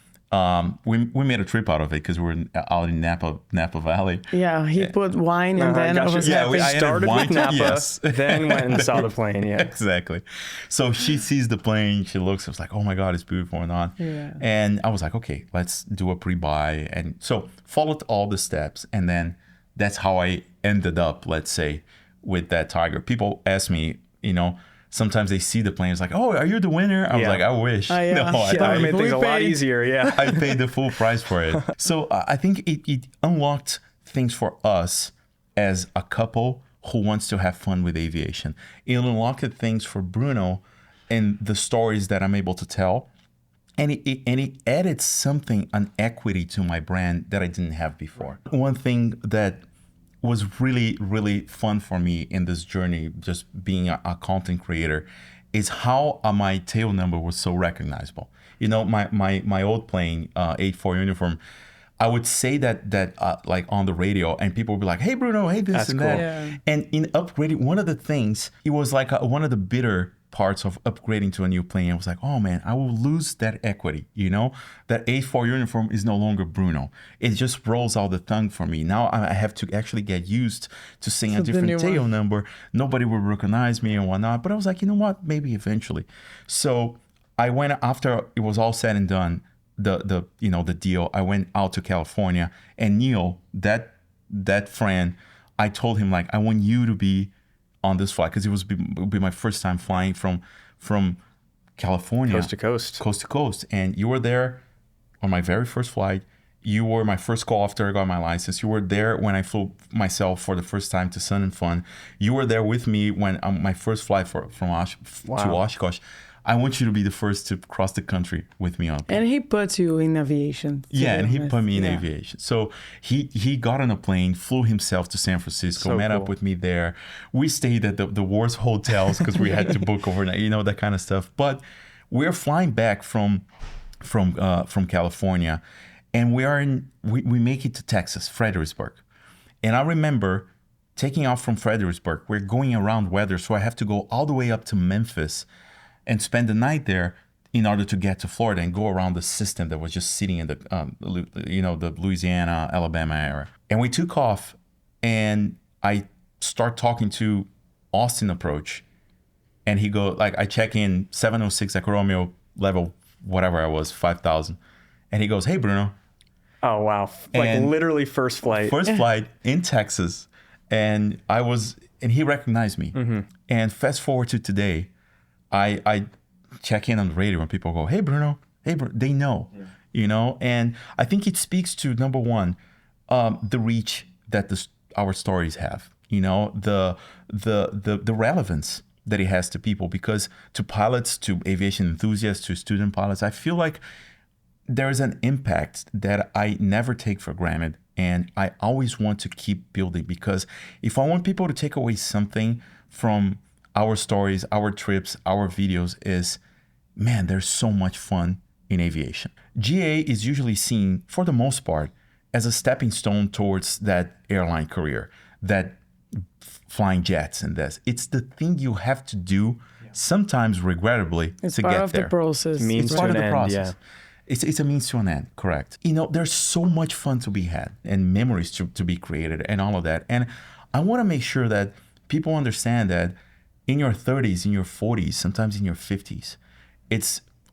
We made a trip out of it because we were out in Napa Valley. Yeah, he put wine and then I was we happy. started with Napa, yes. then went and saw the plane. Yeah, exactly. So she sees the plane, she looks, I was like, oh my God, it's beautiful and on. Yeah. And I was like, okay, let's do a pre-buy. And so followed all the steps. And then that's how I ended up, let's say, with that Tiger. People ask me, you know, sometimes they see the plane, it's like, oh, are you the winner? I was like, I wish. Yeah. No, I made things a lot easier. Yeah. I paid the full price for it. So I think it unlocked things for us as a couple who wants to have fun with aviation. It unlocked things for Bruno and the stories that I'm able to tell. And it added something, an equity to my brand that I didn't have before. One thing that was really, really fun for me in this journey, just being a content creator, is how my tail number was so recognizable. You know, my old plane, 84 uniform, I would say that like on the radio, and people would be like, hey, Bruno, hey, this and that. Yeah. And in upgrading, one of the things, it was like one of the bitter parts of upgrading to a new plane. I was like, oh man, I will lose that equity, you know? That A4 uniform is no longer Bruno. It just rolls out the tongue for me. Now I have to actually get used to saying a different tail number. Nobody will recognize me and whatnot. But I was like, you know what? Maybe eventually. So I went, after it was all said and done, the deal, I went out to California, and Neil, that friend, I told him, like, I want you to be on this flight, because it would be my first time flying from California Coast to coast. And you were there on my very first flight. You were my first call after I got my license. You were there when I flew myself for the first time to Sun and Fun. You were there with me when my first flight to Oshkosh. I want you to be the first to cross the country with me on. And he put you in aviation. Yeah, and he put me in aviation. So he got on a plane, flew himself to San Francisco, met up with me there. We stayed at the worst hotels because we had to book overnight, you know, that kind of stuff. But we're flying back from California, and we make it to Texas, Fredericksburg. And I remember taking off from Fredericksburg. We're going around weather, so I have to go all the way up to Memphis and spend the night there in order to get to Florida and go around the system that was just sitting in the Louisiana, Alabama area. And we took off, and I start talking to Austin approach, and he go, like, I check in 706 Echo Romeo level, whatever I was, 5,000. And he goes, hey, Bruno. Oh, wow. Like, literally first flight. First flight in Texas. And he recognized me. Mm-hmm. And fast forward to today, I check in on the radio and people go, hey, Bruno, they know, you know? And I think it speaks to, number one, the reach that our stories have, you know, the relevance that it has to people, because to pilots, to aviation enthusiasts, to student pilots, I feel like there is an impact that I never take for granted. And I always want to keep building, because if I want people to take away something from our stories, our trips, our videos, is, man, there's so much fun in aviation. GA is usually seen, for the most part, as a stepping stone towards that airline career, that flying jets and this. It's the thing you have to do, sometimes regrettably, to get there. It's part of the process. Means it's part to of an the end, process. yeah. It's a means to an end, correct. You know, there's so much fun to be had and memories to be created and all of that. And I want to make sure that people understand that in your 30s, in your 40s, sometimes in your 50s,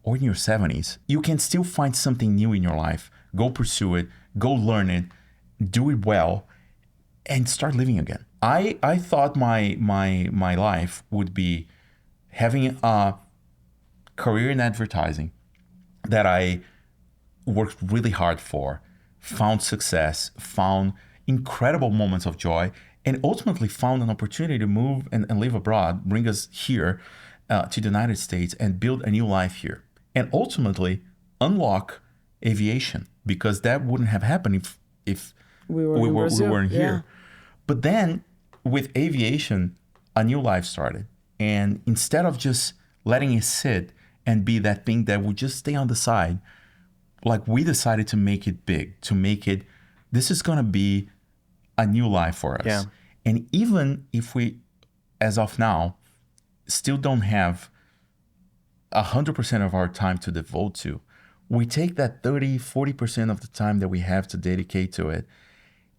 or in your 70s, you can still find something new in your life. Go pursue it, go learn it, do it well, and start living again. I thought my life would be having a career in advertising that I worked really hard for, found success, found incredible moments of joy, and ultimately found an opportunity to move and live abroad, bring us here to the United States and build a new life here. And ultimately unlock aviation, because that wouldn't have happened if we weren't here. But then with aviation, a new life started. And instead of just letting it sit and be that thing that would just stay on the side. Like, we decided to make it big, to make it, this is going to be a new life for us. Yeah. And even if we, as of now, still don't have 100% of our time to devote to, we take that 30-40% of the time that we have to dedicate to it,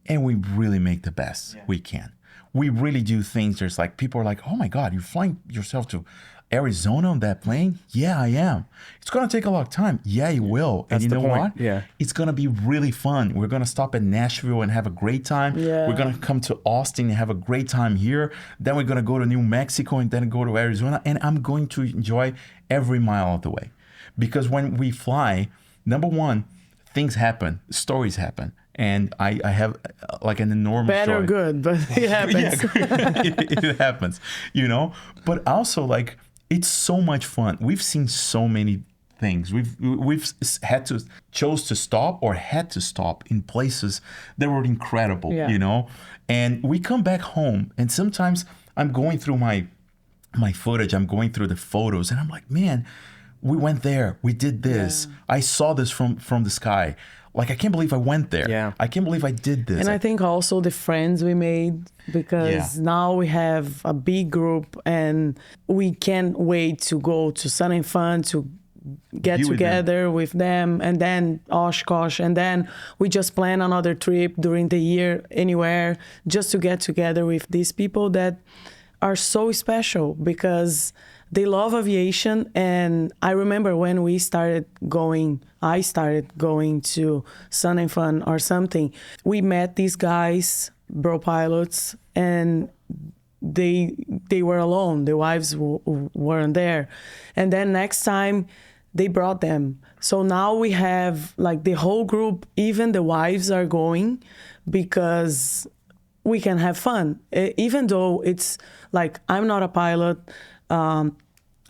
and we really make the best we can. We really do things. There's like, people are like, oh my God, you're flying yourself to Arizona on that plane? Yeah, I am. It's going to take a lot of time. Yeah, it will. That's and you the know point. what? Yeah. It's going to be really fun. We're going to stop at Nashville and have a great time. Yeah. We're going to come to Austin and have a great time here. Then we're going to go to New Mexico and then go to Arizona. And I'm going to enjoy every mile of the way. Because when we fly, number one, things happen, stories happen. And I have like an enormous Bad joy. or good, but it happens. It happens, you know? But also, like, it's so much fun. We've seen so many things. We've had to chose to stop or had to stop in places that were incredible, Yeah. you know? And we come back home, and sometimes I'm going through my footage, I'm going through the photos, and I'm like, man, we went there, we did this. Yeah. I saw this from the sky. Like, I can't believe I went there. Yeah. I can't believe I did this. And I think also the friends we made, because now we have a big group and we can't wait to go to Sun and Fun to get Be with together with them, and then Oshkosh, and then we just plan another trip during the year anywhere just to get together with these people that are so special because they love aviation. And I remember when I started going to Sun and Fun or something, we met these guys, bro pilots, and they were alone. The wives weren't there. And then next time they brought them. So now we have like the whole group, even the wives are going because we can have fun. Even though it's like, I'm not a pilot,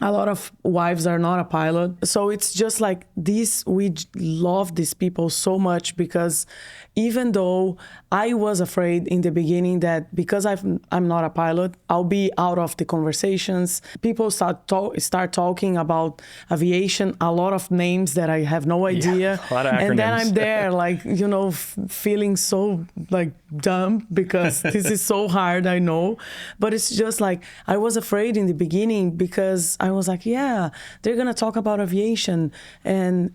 a lot of wives are not a pilot. So it's just like this, we love these people so much because even though I was afraid in the beginning that because I'm not a pilot, I'll be out of the conversations. People start talking about aviation, a lot of names that I have no idea. A lot of acronyms. And then I'm there like, you know, feeling so like dumb because this is so hard, I know. But it's just like, I was afraid in the beginning because I was like, yeah, they're going to talk about aviation and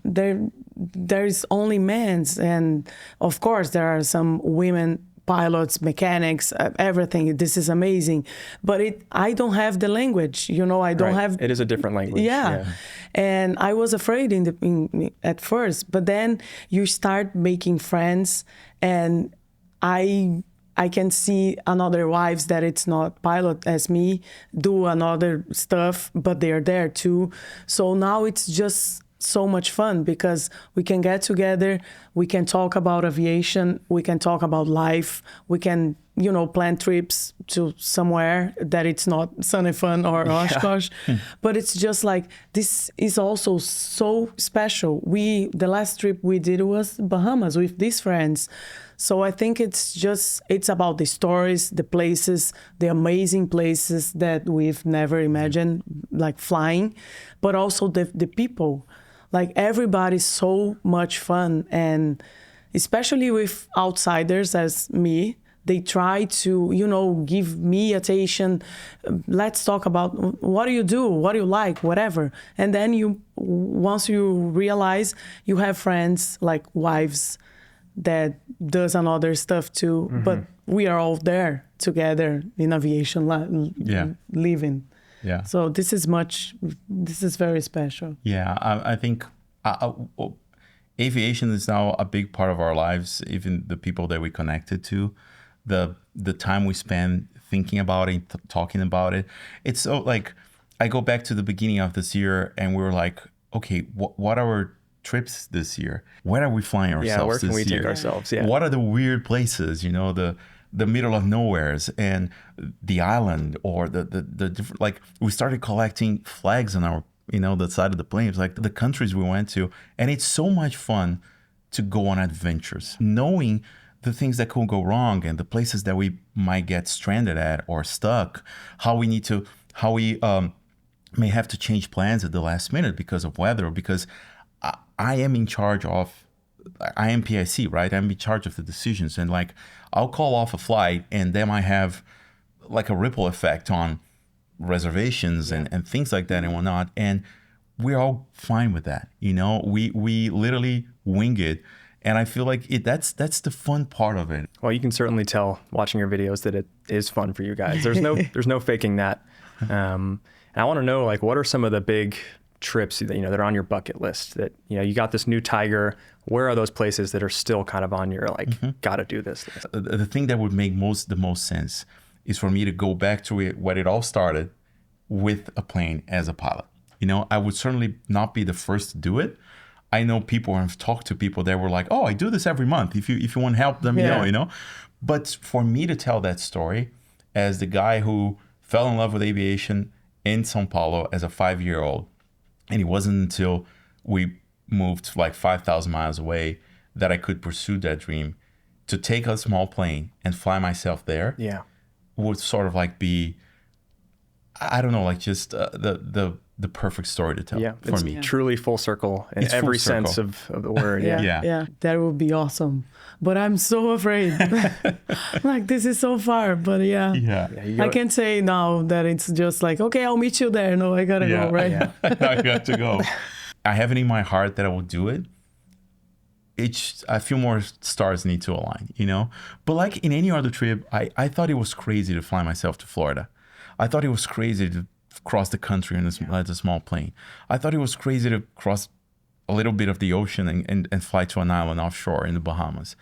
there's only men's. And of course, there are some women pilots, mechanics, everything. This is amazing. But I don't have the language, you know, I don't have. It is a different language. Yeah. And I was afraid at first, but then you start making friends, and I can see another wives that it's not pilot as me do another stuff, but they're there too. So now it's just so much fun because we can get together, we can talk about aviation, we can talk about life, we can, you know, plan trips to somewhere that it's not Sun and Fun or Oshkosh. But it's just like, this is also so special. The last trip we did was Bahamas with these friends. So I think it's about the stories, the places, the amazing places that we've never imagined, like flying, but also the people. Like, everybody's so much fun, and especially with outsiders as me, they try to, you know, give me attention. Let's talk about what do you do, what do you like, whatever. And then once you realize you have friends like wives that does another stuff too, but we are all there together in aviation, living. Yeah. So this is very special. Yeah, I think aviation is now a big part of our lives, even the people that we connected to, the time we spend thinking about it, talking about it. It's so like, I go back to the beginning of this year and we were like, okay, what are our trips this year? Where are we flying ourselves this year? Yeah, where can we take ourselves? Yeah. What are the weird places, you know, the middle of nowheres and the island, or the different, like, we started collecting flags on our, you know, the side of the plane. It's like the countries we went to. And it's so much fun to go on adventures, knowing the things that could go wrong and the places that we might get stranded at or stuck, how we may have to change plans at the last minute because of weather, because I am in charge of, I am PIC, right? I'm in charge of the decisions. And like, I'll call off a flight and then I have like a ripple effect on reservations and things like that and whatnot. And we're all fine with that. You know, we literally wing it. And I feel like that's the fun part of it. Well, you can certainly tell watching your videos that it is fun for you guys. There's no faking that. And I want to know, like, what are some of the big trips that, you know, that are on your bucket list that, you know, you got this new Tiger. Where are those places that are still kind of on your, like, got to do this? The thing that would make the most sense is for me to go back to what it all started with a plane as a pilot. You know, I would certainly not be the first to do it. I know people, and I've talked to people that were like, oh, I do this every month. If you want to help them, you know. But for me to tell that story as the guy who fell in love with aviation in São Paulo as a 5-year-old, and it wasn't until we moved like 5,000 miles away that I could pursue that dream, to take a small plane and fly myself there. Yeah, would sort of like be, I don't know, like just the perfect story to tell for me. Truly full circle in every sense of the word. Yeah, that would be awesome. But I'm so afraid. Like, this is so far. But I can't say now that it's just like, okay, I'll meet you there. No, I gotta go, right? I got to go. I have it in my heart that I will do it. A few more stars need to align, you know? But like in any other trip, I thought it was crazy to fly myself to Florida. I thought it was crazy to cross the country in a small plane. I thought it was crazy to cross a little bit of the ocean and fly to an island offshore in the Bahamas.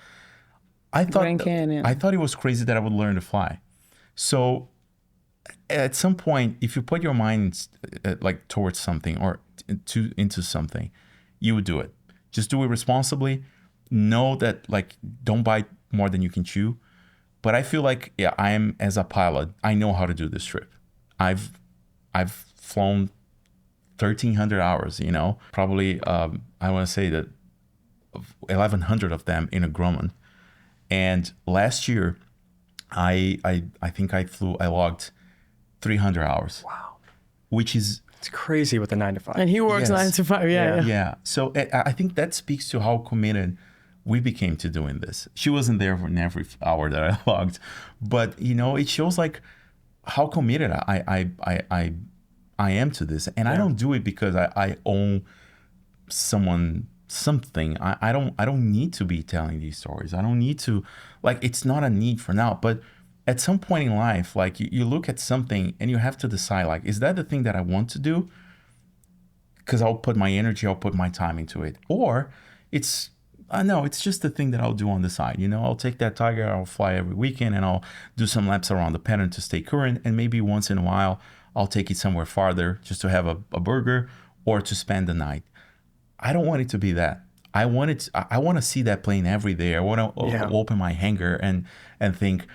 I thought it was crazy that I would learn to fly. So at some point, if you put your mind like towards something or into something, you would do it. Just do it responsibly. Know that, like, don't bite more than you can chew. But I feel like, I am, as a pilot, I know how to do this trip. I've flown 1,300 hours, you know, probably, I want to say that 1,100 of them in a Grumman. And last year, I think I logged 300 hours. Wow. Which is... It's crazy with the 9 to 5. And he works 9 to 5, Yeah. So I think that speaks to how committed we became to doing this. She wasn't there for every hour that I logged, but you know, it shows like how committed I am to this. And I don't do it because I owe someone something. I don't need to be telling these stories. I don't need to, like, it's not a need for now. But at some point in life, like, you look at something and you have to decide, like, is that the thing that I want to do? Because I'll put my energy, I'll put my time into it. Or it's just the thing that I'll do on the side. You know, I'll take that Tiger, I'll fly every weekend, and I'll do some laps around the pattern to stay current. And maybe once in a while, I'll take it somewhere farther just to have a burger or to spend the night. I don't want it to be that. I want to see that plane every day. I want to open my hangar and think,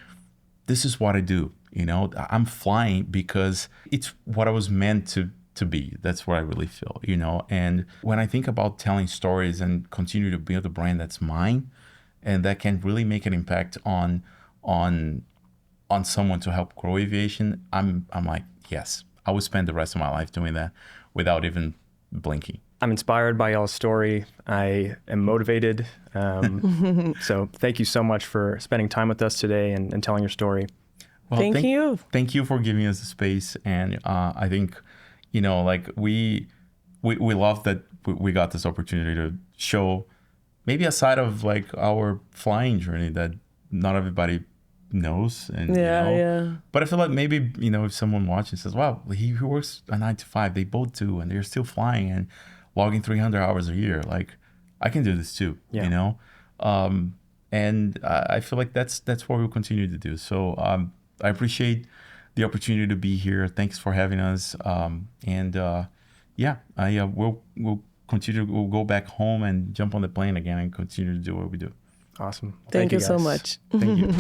this is what I do. You know, I'm flying because it's what I was meant to be. That's what I really feel, you know. And when I think about telling stories and continue to build a brand that's mine and that can really make an impact on someone to help grow aviation, I'm like, yes, I would spend the rest of my life doing that without even blinking. I'm inspired by y'all's story. I am motivated. So thank you so much for spending time with us today and telling your story. Well, thank you. Thank you for giving us the space. And I think, you know, like we love that we got this opportunity to show maybe a side of like our flying journey that not everybody knows. And but I feel like maybe, you know, if someone watching says, wow, he works a 9 to 5, they both do, and they're still flying and logging 300 hours a year, like, I can do this too, you know. And I feel like that's what we'll continue to do. So I appreciate the opportunity to be here. Thanks for having us. We'll continue. We'll go back home and jump on the plane again and continue to do what we do. Awesome. Thank you guys so much. Thank you.